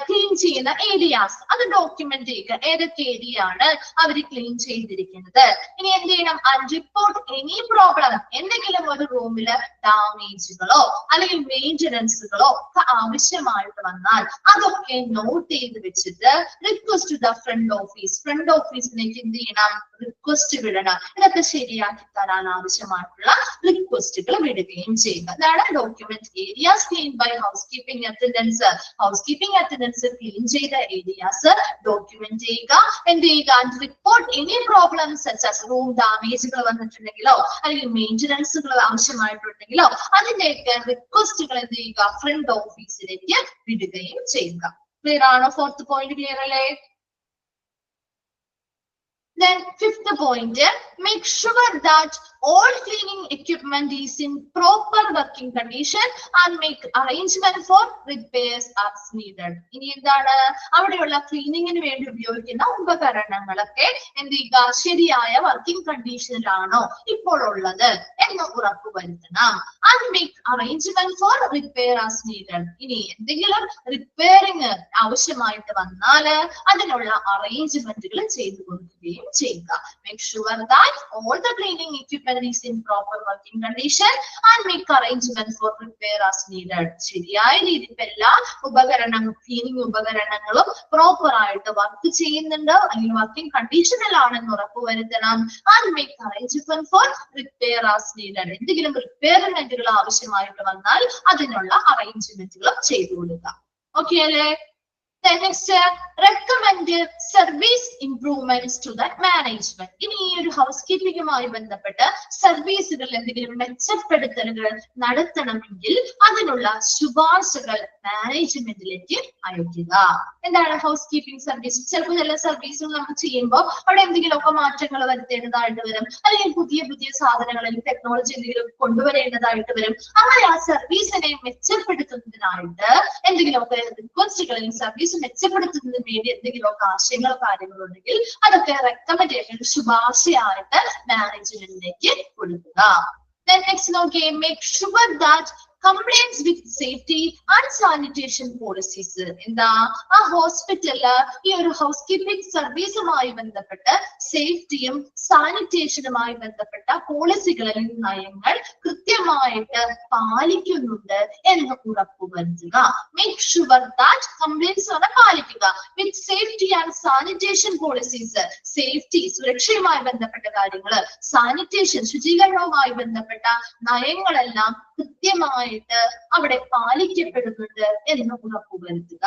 clean ചെയ്യുന്ന areas അത് document ചെയ്യുക. ഏതൊക്കെ area ആണ് അവർ clean ചെയ്തിരിക്കുന്നത്. ഇനി എന്ത് ചെയ്യണം? ആൻഡ് റിപ്പോർട്ട് എനി പ്രോബ്ലം, എന്തെങ്കിലും ഒരു റൂമില് ഡാമേജുകളോ അല്ലെങ്കിൽ മെയിൻ്റനൻസുകളോ ഒക്കെ ആവശ്യമായിട്ട് വന്നാൽ അതൊക്കെ നോട്ട് ചെയ്ത് വെച്ചിട്ട് request to the front office, front ഓഫീസിലേക്ക് എന്ത് ചെയ്യണം? റിക്വസ്റ്റ് വിടണം. ഇതൊക്കെ ശരിയാക്കി തരാൻ ആവശ്യമായിട്ടുള്ള റിക്വസ്റ്റുകൾ വിടുകയും ചെയ്യുക. അതാണ് document areas clean by housekeeping attendants. Housekeeping attendants clean ചെയ്ത ഏരിയാസ് ഡോക്യുമെന്റ് ചെയ്യുക. എന്ത് ചെയ്യുക? Report any problems such as room ഡാമേജുകൾ വന്നിട്ടുണ്ടെങ്കിലോ അല്ലെങ്കിൽ മെയിൻ്റനൻസുകൾ ആവശ്യമായിട്ടുണ്ടെങ്കിലോ അതിന്റെയൊക്കെ റിക്വസ്റ്റുകൾ എന്ത് ചെയ്യുക? ഫ്രണ്ട് ഓഫീസിലേക്ക് വിടുകയും ചെയ്യുക. ക്ലിയർ ആണോ? ഫോർത്ത് പോയിന്റ് ക്ലിയർ അല്ലേ? Then fifth point, make sure that all cleaning equipment is in proper working condition and make arrangement for repairs as needed. ഇനി എന്താണ്? അവിടെയുള്ള ക്ലീനിങ്ങിന് വേണ്ടി ഉപയോഗിക്കുന്ന ഉപകരണങ്ങളൊക്കെ എന്ത് ചെയ്യുക? ശരിയായ വർക്കിംഗ് കണ്ടീഷനിലാണോ ഇപ്പോൾ ഉള്ളത് എന്ന് ഉറപ്പുവരുത്തണം. and make arrangement for repair as needed. ഇനി എന്തെങ്കിലും റിപ്പയറിംഗ് ആവശ്യമായിട്ട് വന്നാൽ അതിനുള്ള അറേഞ്ച്മെന്റുകൾ ചെയ്തു കൊടുക്കുകയും ചെയ്യുക. make sure that all the cleaning equipment is in proper working condition and make arrangement for repair as needed. ശരിയായ രീതിയിൽ എല്ലാ ക്ലീനിങ് ഉപകരണങ്ങളും പ്രോപ്പർ ആയിട്ട് വർക്ക് ചെയ്യുന്നുണ്ട് അല്ലെങ്കിൽ വർക്കിംഗ് കണ്ടീഷനിലാണെന്ന് ഉറപ്പുവരുത്തണം. and make arrangement for repair as needed. എന്തെങ്കിലും റിപ്പയർമെന്റുകൾ ആവശ്യമായിട്ട് വന്നാൽ അതിനുള്ള അറേഞ്ച്മെന്റുകളും ചെയ്തു കൊടുക്കുക. ഓക്കെ അല്ലേ? Next, recommend service improvements to the management. ഇനി ഈ ഒരു ഹൗസ് കീപ്പിംഗുമായി ബന്ധപ്പെട്ട് സർവീസുകളിൽ എന്തെങ്കിലും മെച്ചപ്പെടുത്തലുകൾ നടത്തണമെങ്കിൽ അതിനുള്ള ശുപാർശകൾ മാനേജ്മെന്റിലേക്ക് അയക്കുക. എന്താണ് ഹൗസ് കീപ്പിംഗ് സർവീസ്? ചിലപ്പോൾ ചില സർവീസുകൾ നമ്മൾ ചെയ്യുമ്പോൾ അവിടെ എന്തെങ്കിലുമൊക്കെ മാറ്റങ്ങൾ വരുത്തേണ്ടതായിട്ട് വരും, അല്ലെങ്കിൽ പുതിയ പുതിയ സാധനങ്ങൾ അല്ലെങ്കിൽ ടെക്നോളജി എന്തെങ്കിലും കൊണ്ടുവരേണ്ടതായിട്ട് വരും. അങ്ങനെ ആ സർവീസിനെ മെച്ചപ്പെടുത്തുന്നതിനായിട്ട് എന്തെങ്കിലുമൊക്കെ റിക്വസ്റ്റുകൾ അല്ലെങ്കിൽ സർവീസ് മെച്ചപ്പെടുത്തുന്നതിന് വേണ്ടി എന്തെങ്കിലുമൊക്കെ ആശയങ്ങളോ കാര്യങ്ങളോ ഉണ്ടെങ്കിൽ അതൊക്കെ റെക്കമെൻഡേഷൻ ശുപാർശയായിട്ട് മാനേജ്മെന്റിലേക്ക് കൊടുക്കുക. Then next നോക്കിയേ, make sure that compliance with safety and sanitation policies. എന്താ, ആ ഹോസ്പിറ്റലില് ഈ ഒരു ഹൗസ് കീപ്പിംഗ് സർവീസുമായി ബന്ധപ്പെട്ട് സേഫ്റ്റിയും സാനിറ്റേഷനുമായി ബന്ധപ്പെട്ട പോളിസികളിൽ നയങ്ങൾ കൃത്യമായിട്ട് പാലിക്കുന്നുണ്ട് എന്ന് ഉറപ്പുവരുത്തുക. മേക്ക് ഷുവർ ദാറ്റ് കംപ്ലൈൻസ് പാലിക്കുക. With safety and sanitation policies, safety സുരക്ഷയുമായി ബന്ധപ്പെട്ട കാര്യങ്ങള്, സാനിറ്റേഷൻ ശുചീകരണവുമായി ബന്ധപ്പെട്ട നയങ്ങളെല്ലാം കൃത്യമായിട്ട് അവിടെ പാലിക്കപ്പെടുന്നുണ്ട് എന്ന് ഉറപ്പുവരുത്തുക.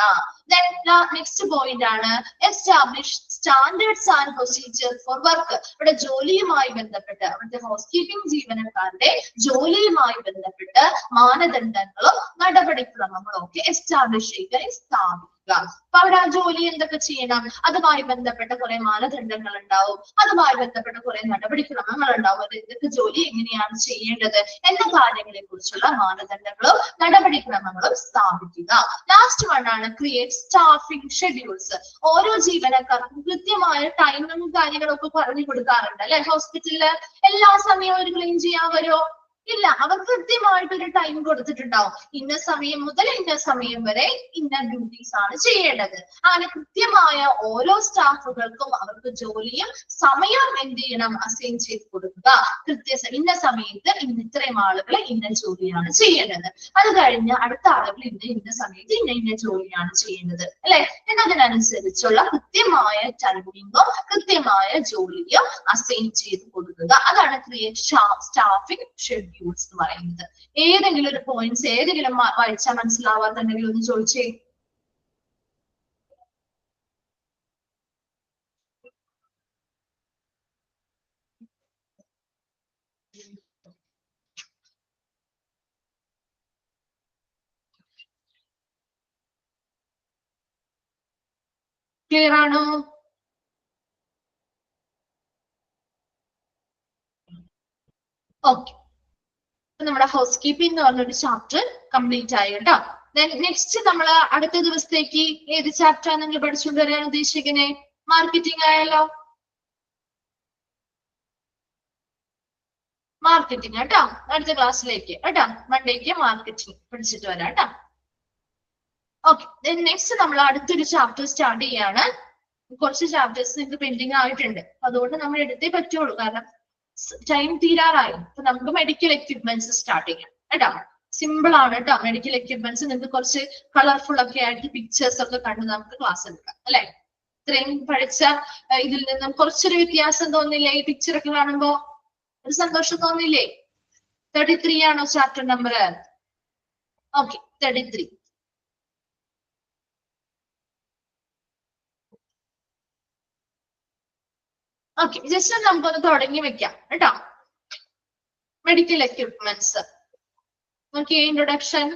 നെക്സ്റ്റ് പോയിന്റ് ആണ് establish standards and procedure for work. ഇവിടെ ജോലിയുമായി ബന്ധപ്പെട്ട് അവിടുത്തെ ഹൗസ് കീപ്പിംഗ് ജീവനക്കാരുടെ ജോലിയുമായി ബന്ധപ്പെട്ട് മാനദണ്ഡങ്ങളും നടപടിക്രമങ്ങളും ഒക്കെ എസ്റ്റാബ്ലിഷ് ചെയ്യുക, സ്ഥാപിക്കുക. അപ്പൊ അവിടെ ആ ജോലി എന്തൊക്കെ ചെയ്യണം, അതുമായി ബന്ധപ്പെട്ട കുറെ മാനദണ്ഡങ്ങൾ ഉണ്ടാവും, അതുമായി ബന്ധപ്പെട്ട കുറെ നടപടിക്രമങ്ങൾ ഉണ്ടാവും. അത് എന്തൊക്കെ ജോലി എങ്ങനെയാണ് ചെയ്യേണ്ടത് എന്ന കാര്യങ്ങളെ കുറിച്ചുള്ള മാനദണ്ഡങ്ങളും നടപടിക്രമങ്ങളും സ്ഥാപിക്കുക. ലാസ്റ്റ് വൺ ആണ് ക്രിയേറ്റ് സ്റ്റാഫിംഗ് ഷെഡ്യൂൾസ്. ഓരോ ജീവനക്കാർക്കും കൃത്യമായ ടൈമും കാര്യങ്ങളൊക്കെ പറഞ്ഞു കൊടുക്കാറുണ്ട് അല്ലെ. ഹോസ്പിറ്റലില് എല്ലാ സമയവും ഒരു ക്ലീൻ ചെയ്യാൻ വരുമോ? ഇല്ല, അവർ കൃത്യമായിട്ടൊരു ടൈം കൊടുത്തിട്ടുണ്ടാവും. ഇന്ന സമയം മുതൽ ഇന്ന സമയം വരെ ഇന്ന ഡ്യൂട്ടീസ് ആണ് ചെയ്യേണ്ടത്. അങ്ങനെ കൃത്യമായ ഓരോ സ്റ്റാഫുകൾക്കും അവർക്ക് ജോലിയും സമയവും എന്ത് ചെയ്യണം, അസൈൻ ചെയ്ത് കൊടുക്കുക. ഇന്ന സമയത്ത് ഇത്രയും ആളുകൾ ഇന്ന ജോലിയാണ് ചെയ്യേണ്ടത്, അത് കഴിഞ്ഞ് അടുത്ത ആളുകൾ ഇന്ന സമയത്ത് ഇന്ന ജോലിയാണ് ചെയ്യേണ്ടത് അല്ലെ എന്നതിനനുസരിച്ചുള്ള കൃത്യമായ ടൈമിങ്ങും കൃത്യമായ ജോലിയും അസൈൻ ചെയ്ത് കൊടുക്കുക. അതാണ് ക്രിയേറ്റ് സ്റ്റാഫിംഗ് ഷെഡ്യൂൾ എന്ന് പറയുന്നത്. ഏതെങ്കിലും ഒരു പോയിന്റ്സ് ഏതെങ്കിലും വായിച്ചാൽ മനസ്സിലാവാത്തുണ്ടെങ്കിൽ ഒന്ന് ചോദിച്ചേ. ക്ലിയർ ആണോ? ഓക്കെ, നമ്മുടെ ഹൗസ് കീപ്പിംഗ് എന്ന് പറഞ്ഞൊരു ചാപ്റ്റർ കംപ്ലീറ്റ് ആയി കേട്ടോ. നെക്സ്റ്റ് നമ്മൾ അടുത്ത ദിവസത്തേക്ക് ഏത് ചാപ്റ്റർ ആണ് നിങ്ങൾ പഠിച്ചുകൊണ്ട് വരാൻ ഉദ്ദേശിക്കുന്നത്? മാർക്കറ്റിംഗ് ആയാലോ? മാർക്കറ്റിംഗ് കേട്ടോ, അടുത്ത ക്ലാസ്സിലേക്ക് കേട്ടോ, മൺഡേക്ക് മാർക്കറ്റിംഗ് പഠിച്ചിട്ട് വരാം കേട്ടോ. ഓക്കെ, നെക്സ്റ്റ് നമ്മൾ അടുത്തൊരു ചാപ്റ്റർ സ്റ്റാർട്ട് ചെയ്യാണ്. കുറച്ച് ചാപ്റ്റേഴ്സ് നിങ്ങൾക്ക് പെൻഡിങ് ആയിട്ടുണ്ട്, അതുകൊണ്ട് നമ്മൾ എടുത്തേ പറ്റുള്ളൂ, കാരണം ടൈം തീരാറായി. അപ്പൊ നമുക്ക് മെഡിക്കൽ എക്യുപ്മെന്റ്സ് സ്റ്റാർട്ട് ചെയ്യാം കേട്ടോ. സിമ്പിൾ ആണ് കേട്ടോ. മെഡിക്കൽ എക്യുപ്മെന്റ്സ് നിങ്ങൾക്ക് കുറച്ച് കളർഫുൾ ഒക്കെ ആയിട്ട് പിക്ചേഴ്സ് ഒക്കെ കണ്ട് നമുക്ക് ക്ലാസ് എടുക്കാം അല്ലെ. ഇത്രയും പഠിച്ച ഇതിൽ നിന്നും കുറച്ചൊരു വ്യത്യാസം തോന്നില്ലേ? ഈ പിക്ചർ ഒക്കെ കാണുമ്പോ ഒരു സന്തോഷം തോന്നില്ലേ? 33 ആണോ chapter number? Okay, 33. Okay, just നമുക്കൊന്ന് തുടങ്ങി വെക്കാം കേട്ടോ. മെഡിക്കൽ എക്യുപ്മെന്റ്സ് നോക്കിയേ. ഇൻട്രൊഡക്ഷൻ.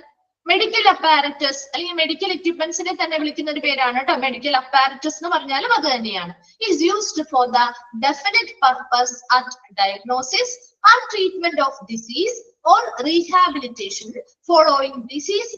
മെഡിക്കൽ അപ്പാരറ്റസ് അല്ലെങ്കിൽ മെഡിക്കൽ എക്യുപ്മെന്റ്സിനെ തന്നെ വിളിക്കുന്ന ഒരു പേരാണ് കേട്ടോ. മെഡിക്കൽ അപ്പാരറ്റസ് എന്ന് പറഞ്ഞാലും അത് തന്നെയാണ്. Is used for the definite purpose at diagnosis and treatment of disease or rehabilitation following disease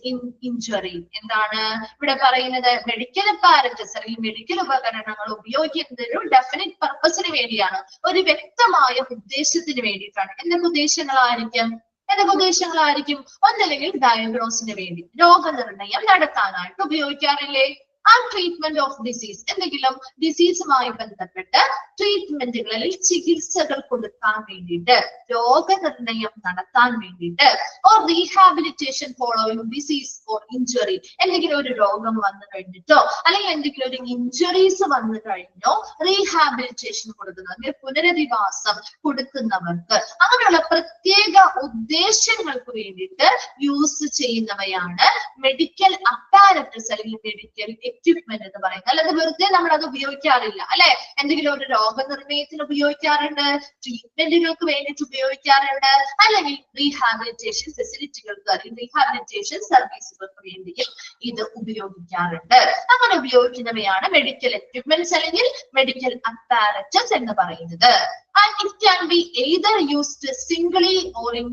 injury. എന്താണ് ഇവിടെ പറയുന്നത്? മെഡിക്കൽ അപ്പാരറ്റസ് അല്ലെങ്കിൽ മെഡിക്കൽ ഉപകരണങ്ങൾ ഉപയോഗിക്കുന്നത് ഒരു ഡെഫിനിറ്റ് പർപ്പസിന് വേണ്ടിയാണ്, ഒരു വ്യക്തമായ ഉദ്ദേശത്തിന് വേണ്ടിയിട്ടാണ്. എന്തൊക്കെ ഉദ്ദേശങ്ങളായിരിക്കും? ഒന്നല്ലെങ്കിൽ ഡയഗ്നോസിന് വേണ്ടി, രോഗനിർണയം നടത്താനായിട്ട് ഉപയോഗിക്കാറില്ലേ? ആൻഡ് ട്രീറ്റ്മെന്റ് ഓഫ് ഡിസീസ്, എന്തെങ്കിലും ഡിസീസുമായി ബന്ധപ്പെട്ട് ട്രീറ്റ്മെന്റുകളിൽ ചികിത്സകൾ കൊടുക്കാൻ വേണ്ടിയിട്ട്, രോഗനിർണയം നടത്താൻ വേണ്ടിയിട്ട്. Or rehabilitation following disease or injury, എന്തെങ്കിലും ഒരു രോഗം വന്നു കഴിഞ്ഞിട്ടോ അല്ലെങ്കിൽ എന്തെങ്കിലും ഒരു ഇഞ്ചുറീസ് വന്നു കഴിഞ്ഞോ റീഹാബിലിറ്റേഷൻ കൊടുക്കുന്നത്, പുനരധിവാസം കൊടുക്കുന്നവർക്ക്, അങ്ങനെയുള്ള പ്രത്യേക ഉദ്ദേശങ്ങൾക്ക് വേണ്ടിയിട്ട് യൂസ് ചെയ്യുന്നവയാണ് മെഡിക്കൽ അപ്പാരറ്റസ് അല്ലെങ്കിൽ മെഡിക്കൽ എക്യുപ്മെന്റ് എന്ന് പറയുന്നത്. അല്ലാതെ വെറുതെ നമ്മൾ അത് ഉപയോഗിക്കാറില്ല അല്ലെ. എന്തെങ്കിലും ഒരു രോഗനിർണയത്തിന് ഉപയോഗിക്കാറുണ്ട്, ട്രീറ്റ്മെന്റുകൾക്ക് വേണ്ടിയിട്ട് ഉപയോഗിക്കാറുണ്ട്, അല്ലെങ്കിൽ റീഹാബിലിറ്റേഷൻ ഫെസിലിറ്റികൾക്ക് അല്ലെങ്കിൽ റീഹാബിലിറ്റേഷൻ സർവീസുകൾക്ക് വേണ്ടിയും ഇത് ഉപയോഗിക്കാറുണ്ട്. അങ്ങനെ ഉപയോഗിക്കുന്നവയാണ് മെഡിക്കൽ എക്യുപ്മെന്റ്സ് അല്ലെങ്കിൽ മെഡിക്കൽ അപ്പാരറ്റസ് എന്ന് പറയുന്നത്. And it can be either used singly or in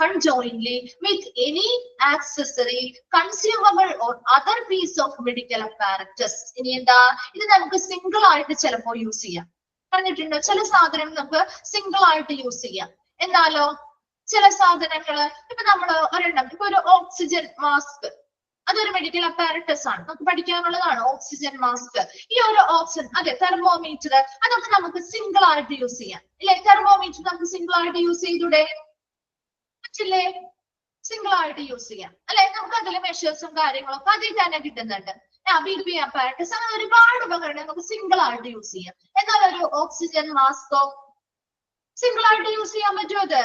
conjointly with any accessory, consumable or other piece of medical apparatus. ഇനി എന്താ, ഇത് നമുക്ക് സിംഗിൾ ആയിട്ട് ചിലപ്പോൾ യൂസ് ചെയ്യാം. പറഞ്ഞിട്ടുണ്ടോ? ചില സാധനം നമുക്ക് സിംഗിൾ ആയിട്ട് യൂസ് ചെയ്യാം. എന്നാലോ ചില സാധനങ്ങള് ഇപ്പൊ നമ്മള് ഒരെണ്ണം ഇപ്പൊ ഒരു ഓക്സിജൻ മാസ്ക്, അതൊരു മെഡിക്കൽ അപ്പാരറ്റസ് ആണ്, നമുക്ക് പഠിക്കാനുള്ളതാണ്. ഓക്സിജൻ മാസ്ക്, ഈ ഒരു ഓക്സിജൻ, അതെ, തെർമോമീറ്റർ, അതൊക്കെ നമുക്ക് സിംഗിൾ ആയിട്ട് യൂസ് ചെയ്യാം ഇല്ലേ? തെർമോമീറ്റർ നമുക്ക് സിംഗിൾ ആയിട്ട് യൂസ് ചെയ്തൂടെ? പറ്റില്ലേ? സിംഗിൾ ആയിട്ട് യൂസ് ചെയ്യാം അല്ലെ? നമുക്ക് അതിലെ മെഷേഴ്സും കാര്യങ്ങളൊക്കെ അതിൽ തന്നെ കിട്ടുന്നുണ്ട്. BP അപ്പാരറ്റസ്, അങ്ങനെ ഒരുപാട് ഉപകരണം നമുക്ക് സിംഗിൾ ആയിട്ട് യൂസ് ചെയ്യാം. എന്നാൽ ഒരു ഓക്സിജൻ മാസ്കോ സിംഗിൾ ആയിട്ട് യൂസ് ചെയ്യാൻ പറ്റുമോ?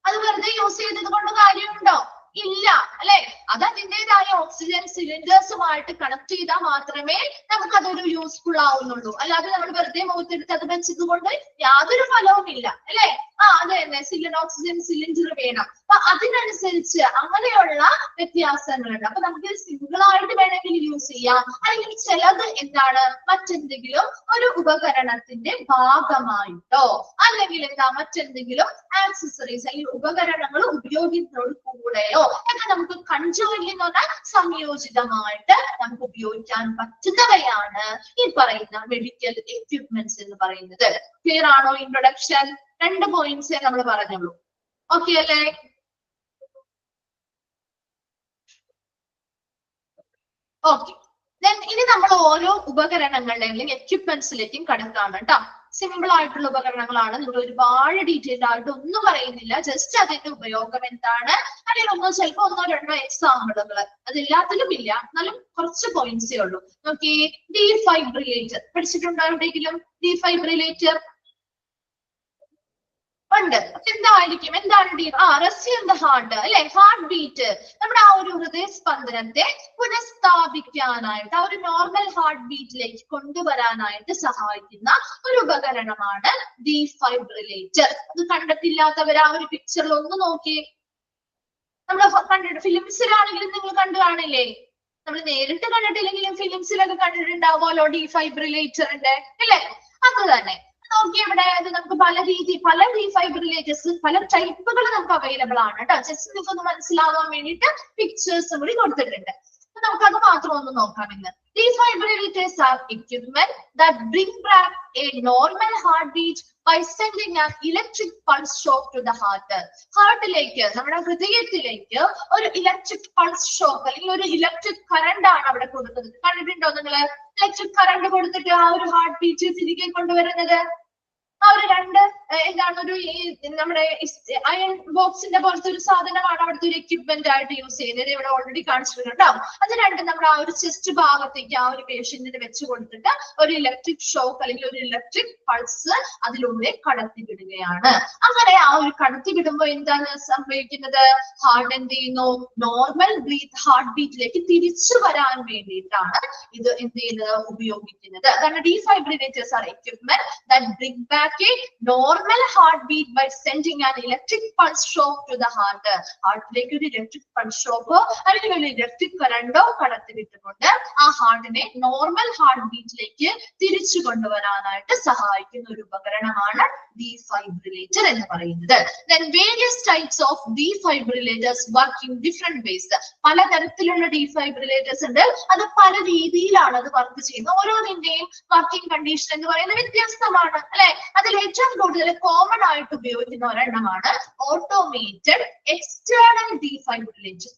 അത് വെറുതെ യൂസ് ചെയ്തത് കൊണ്ട് കാര്യമുണ്ടോ? ഇല്ല അല്ലെ? അത് അതിൻ്റെതായ ഓക്സിജൻ സിലിണ്ടേഴ്സുമായിട്ട് കണക്ട് ചെയ്താൽ മാത്രമേ നമുക്ക് അതൊരു യൂസ്ഫുൾ ആവുന്നുള്ളൂ. അല്ലാതെ നമ്മൾ വെറുതെ മുഖത്തെടുത്ത് അത് വെച്ചത് കൊണ്ട് യാതൊരു ഫലവും ഇല്ല അല്ലെ? അത് തന്നെ, ഓക്സിജൻ സിലിണ്ടർ വേണം. അപ്പൊ അതിനനുസരിച്ച് അങ്ങനെയുള്ള വ്യത്യാസങ്ങളുണ്ട്. അപ്പൊ നമുക്ക് സിംഗിൾ ആയിട്ട് വേണമെങ്കിൽ യൂസ് ചെയ്യാം, അല്ലെങ്കിൽ ചിലത് എന്താണ്, മറ്റെന്തെങ്കിലും ഒരു ഉപകരണത്തിന്റെ ഭാഗമായിട്ടോ അല്ലെങ്കിൽ മറ്റെന്തെങ്കിലും ആക്സസറീസ് അല്ലെങ്കിൽ ഉപകരണങ്ങൾ ഉപയോഗിക്കുന്നതോട് കൂടെയോ ഒക്കെ നമുക്ക് കൺജോയിന്റ് എന്ന് പറഞ്ഞാൽ സംയോജിതമായിട്ട് നമുക്ക് ഉപയോഗിക്കാൻ പറ്റുന്നവയാണ് ഈ പറയുന്ന മെഡിക്കൽ എക്യുപ്മെന്റ്സ് എന്ന് പറയുന്നത്. ക്ലിയർ ആണോ? ഇൻട്രൊഡക്ഷൻ 2 പോയിന്റ്സേ നമ്മൾ പറഞ്ഞുള്ളൂ. ഓക്കെ അല്ലേ? ഓക്കെ, ഇനി നമ്മൾ ഓരോ ഉപകരണങ്ങളുടെ അല്ലെങ്കിൽ എക്യുപ്മെന്റ്സിലേക്കും കടക്കാണ് കേട്ടോ. സിമ്പിൾ ആയിട്ടുള്ള ഉപകരണങ്ങളാണ്, നിങ്ങൾ ഒരുപാട് ഡീറ്റെയിൽഡ് ആയിട്ട് ഒന്നും പറയുന്നില്ല. ജസ്റ്റ് അതിന്റെ ഉപയോഗം എന്താണ്, അല്ലെങ്കിൽ ചിലപ്പോ 1-2 എക്സാമ്പിളുകൾ, അതില്ലാത്തിലും ഇല്ല, എന്നാലും കുറച്ച് പോയിന്റ്സേ ഉള്ളൂ. നോക്കിയേ, ഡീഫൈബ്രിലേറ്റർ പഠിച്ചിട്ടുണ്ടോ എവിടെയെങ്കിലും? ഡീഫൈബ്രിലേറ്റർ ഉണ്ട്. എന്തായിരിക്കും, എന്താണ് റെസ്യൂം ദ ഹാർട്ട് അല്ലെ? ഹാർട്ട് ബീറ്റ്, നമ്മുടെ ആ ഒരു ഹൃദയസ്പന്ദനത്തെ പുനഃസ്ഥാപിക്കാനായിട്ട്, ആ ഒരു നോർമൽ ഹാർട്ട് ബീറ്റിലേക്ക് കൊണ്ടുവരാനായിട്ട് സഹായിക്കുന്ന ഒരു ഉപകരണമാണ് ഡീഫൈബ്രിലേറ്റർ. അത് കണ്ടിട്ടില്ലാത്തവർ ആ ഒരു പിക്ചറിൽ ഒന്ന് നോക്കിയേ. നമ്മൾ കണ്ടിട്ട് ഫിലിംസിലാണെങ്കിലും നിങ്ങൾ കണ്ടു കാണില്ലേ? നമ്മൾ നേരിട്ട് കണ്ടിട്ടില്ലെങ്കിലും ഫിലിംസിലൊക്കെ കണ്ടിട്ടുണ്ടാവുമല്ലോ ഡീഫൈബ്രിലേറ്ററിന്റെ അല്ലേ? അത് തന്നെ. നോക്കി ഇവിടെ നമുക്ക് പല ഡീഫൈബ്രിലേറ്റേഴ്സ്, പല ടൈപ്പുകൾ നമുക്ക് അവൈലബിൾ ആണ് കേട്ടോ. ജസ്റ്റ് നിങ്ങൾക്ക് ഒന്ന് മനസ്സിലാവാൻ വേണ്ടിയിട്ട് പിക്ചേഴ്സും കൂടി കൊടുത്തിട്ടുണ്ട്. നമുക്ക് അത് മാത്രം ഒന്ന് നോക്കാം ഇന്ന്. Defibrillators are equipment that bring back a normal heartbeat by sending an electric pulse shock to the heart. ഹാർട്ടിലേക്ക്, നമ്മുടെ ഹൃദയത്തിലേക്ക് ഒരു ഇലക്ട്രിക് പൾസ് ഷോക്ക് അല്ലെങ്കിൽ ഒരു ഇലക്ട്രിക് കറണ്ട് ആണ് അവിടെ കൊടുക്കുന്നത്. കണ്ടിട്ടുണ്ടോ നിങ്ങള്? ഇലക്ട്രിക് കറണ്ട് കൊടുത്തിട്ട് ആ ഒരു ഹാർട്ട് ബീറ്റ് തിരികെ കൊണ്ടുവരുന്നത്. ആ ഒരു എന്താണ്, ഒരു നമ്മുടെ അയൺ ബോക്സിന്റെ പോലത്തെ ഒരു സാധനമാണ് അവിടുത്തെ ഒരു എക്യുപ്മെന്റ് ആയിട്ട് യൂസ് ചെയ്യുന്നത്. ഇവിടെ ഓൾറെഡി കാണിച്ചിട്ടുണ്ടാവും. അത് നമ്മൾ ആ ഒരു ചെസ്റ്റ് ഭാഗത്തേക്ക് ആ ഒരു പേഷ്യന്റിന് വെച്ച് കൊടുത്തിട്ട് ഒരു ഇലക്ട്രിക് ഷോക്ക് അല്ലെങ്കിൽ ഒരു ഇലക്ട്രിക് പൾസ് അതിലൂടെ കടത്തിവിടുകയാണ്. അങ്ങനെ ആ ഒരു കടത്തിവിടുമ്പോൾ എന്താണ് സംഭവിക്കുന്നത്? ഹാർട്ട് എന്ത് ചെയ്യുന്നു? നോർമൽ ഹാർട്ട് ബീറ്റിലേക്ക് തിരിച്ചു വരാൻ വേണ്ടിയിട്ടാണ് ഇത് എന്ത് ചെയ്യുന്നത്? ഉപയോഗിക്കുന്നത്. അതാണ് defibrillators are equipment that bring back a normal heartbeat by sending an electric pulse shock to the heart. ഹാർട്ടിലേക്ക് ഒരു ഇലക്ട്രിക് പൾസ് ഷോക്കോ അല്ലെങ്കിൽ ഒരു ഇലക്ട്രിക് കറണ്ടോ കടത്തിവിട്ടുകൊണ്ട് ആ ഹാർട്ടിനെ നോർമൽ ഹാർട്ട് ബീറ്റിലേക്ക് തിരിച്ചു കൊണ്ടുവരാനായിട്ട് സഹായിക്കുന്ന ഒരു ഉപകരണമാണ് defibrillator എന്ന് പറയുന്നത്. Then various types of defibrillators work in different ways. പലതരത്തിലുള്ള defibrillators ഉണ്ട്, അത് പല രീതിയിലാണ് അത് വർക്ക് ചെയ്യുന്നത്. ഓരോന്നിന്റെയും വർക്കിംഗ് കണ്ടീഷൻ എന്ന് പറയുന്നത് വ്യത്യസ്തമാണ് അല്ലെ? അതിൽ ഏറ്റവും കൂടുതൽ കോമൺ ആയിട്ട് ഉപയോഗിക്കുന്ന ഒരെണ്ണമാണ് ഓട്ടോമേറ്റഡ് എക്സ്റ്റേണൽ ഡീഫൈബ്രിലേറ്റർ.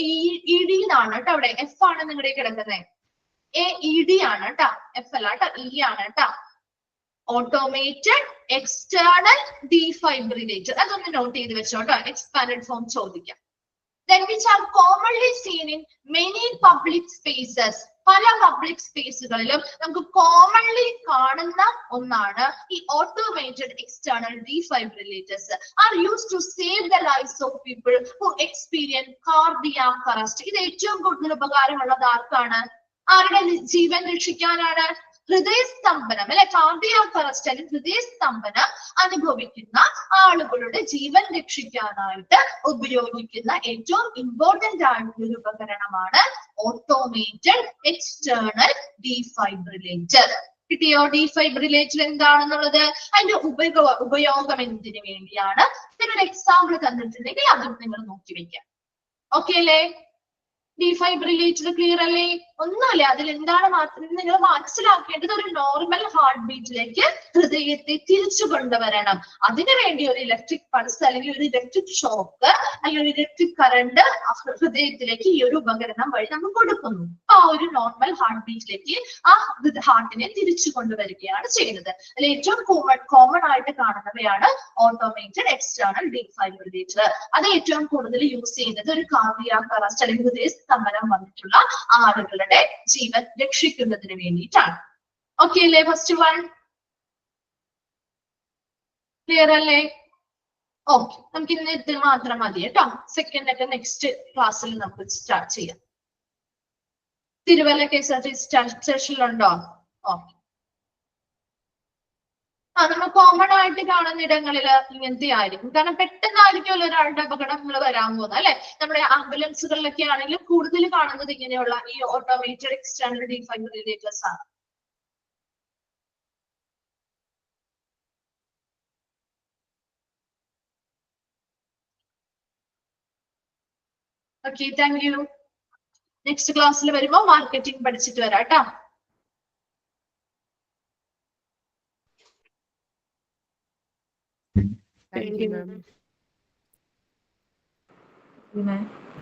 AED എന്നാണ് കേട്ടോ, അവിടെ F ആണ് നിങ്ങളുടെ കിടക്കുന്നത്. AED ആണ് കേട്ടോ, F അല്ല കേട്ടോ, E ആണ് കേട്ടോ. ഓട്ടോമേറ്റഡ് എക്സ്റ്റേണൽ ഡീഫൈബ്രിലേറ്റർ, അതൊന്ന് നോട്ട് ചെയ്ത് വെച്ചോട്ടോ, എക്സ്പാൻഡഡ് ഫോം ചോദിക്കാം. Then which are commonly seen in many public spaces. പല പബ്ലിക് സ്പേസുകളിലും നമുക്ക് കോമൺലി കാണുന്ന ഒന്നാണ് ഈ automated external defibrillators. Are used to save the lifes of people who experience cardiac arrest. ഇത് ഏറ്റവും കൂടുതൽ ഉപകാരമുള്ളത് ആർക്കാണ്? ആരുടെ ജീവൻ രക്ഷിക്കാനാണ്? ഹൃദയസ്തംഭനം അല്ലെ, കാർഡിയാക് അറസ്റ്റ് അല്ലെങ്കിൽ ഹൃദയസ്തംഭനം അനുഭവിക്കുന്ന ആളുകളുടെ ജീവൻ രക്ഷിക്കാനായിട്ട് ഉപയോഗിക്കുന്ന ഏറ്റവും ഇമ്പോർട്ടന്റ് ആയിട്ടുള്ള ഒരു ഉപകരണമാണ് ഓട്ടോമേറ്റഡ് എക്സ്റ്റേണൽ ഡീഫൈബ്രിലേറ്റർ. കിട്ടിയോ? ഡീഫൈബ്രിലേറ്റർ എന്താണെന്നുള്ളത്, അതിന്റെ ഉപയോഗം എന്തിനു വേണ്ടിയാണ്? ഇതിനൊരു എക്സാമ്പിൾ തന്നിട്ടുണ്ടെങ്കിൽ അതും നിങ്ങൾ നോക്കി വെക്കാം. ഓക്കെ അല്ലേ? ഡീഫൈബ്രിലേറ്റർ ക്ലിയർ അല്ലേ? ഒന്നുമില്ല. അതിൽ എന്താണ് മാത്രം നിങ്ങൾ മനസ്സിലാക്കേണ്ടത്, ഒരു നോർമൽ ഹാർട്ട് ബീറ്റിലേക്ക് ഹൃദയത്തെ തിരിച്ചു കൊണ്ടുവരണം. അതിനുവേണ്ടി ഒരു ഇലക്ട്രിക് പൾസ് അല്ലെങ്കിൽ ഒരു ഇലക്ട്രിക് ഷോക്ക് അല്ലെങ്കിൽ ഒരു ഇലക്ട്രിക് കറണ്ട് ഹൃദയത്തിലേക്ക് ഈ ഒരു ഉപകരണം വഴി നമ്മൾ കൊടുക്കുന്നു. ആ ഒരു നോർമൽ ഹാർട്ട് ബീറ്റിലേക്ക് ആ ഹാർട്ടിനെ തിരിച്ചു കൊണ്ടുവരികയാണ് ചെയ്യുന്നത്. അതിൽ ഏറ്റവും കോമൺ ആയിട്ട് കാണുന്നവയാണ് ഓട്ടോമേറ്റഡ് എക്സ്റ്റേണൽ ഡീഫൈബ്രിലേറ്റർ. അത് ഏറ്റവും കൂടുതൽ യൂസ് ചെയ്യുന്നത് ഒരു കാർഡിയാക് അറസ്റ്റ് അല്ലെങ്കിൽ ഹൃദയ സ്തംഭനം വന്നിട്ടുള്ള ആളുകളുടെ ജീവൻ രക്ഷിക്കുന്നതിന് വേണ്ടിയിട്ടാണ്. ഓക്കെ അല്ലേ? ഫസ്റ്റ് വൺ ക്ലിയർ അല്ലേ? ഓക്കെ, നമുക്ക് ഇന്ന് ഇത് മാത്രം മതി കേട്ടോ. സെക്കൻഡ് ഒക്കെ നെക്സ്റ്റ് ക്ലാസ്സിൽ നമുക്ക് സ്റ്റാർട്ട് ചെയ്യാം. തിരുവല്ല KSRTC സ്റ്റേഷനിലുണ്ടോ? ഓക്കെ. നമ്മൾ കോമൺ ആയിട്ട് കാണുന്ന ഇടങ്ങളിൽ ഇങ്ങനത്തെ ആയിരിക്കും. കാരണം പെട്ടെന്നായിരിക്കുമല്ലോ ഒരാളുടെ അപകടങ്ങൾ വരാൻ പോകുന്നത് അല്ലെ. നമ്മുടെ ആംബുലൻസുകളിലൊക്കെ ആണെങ്കിലും കൂടുതൽ കാണുന്നത് ഇങ്ങനെയുള്ള ഈ ഓട്ടോമേറ്റഡ് എക്സ്റ്റേണൽ ഡീഫൈബ്രിലേറ്റേഴ്സ് ആണ്. Okay, thank you. നെക്സ്റ്റ് ക്ലാസ്സിൽ വരുമ്പോൾ മാർക്കറ്റിംഗ് പഠിച്ചിട്ട് വരാം കേട്ടോ. Thank you, ma'am.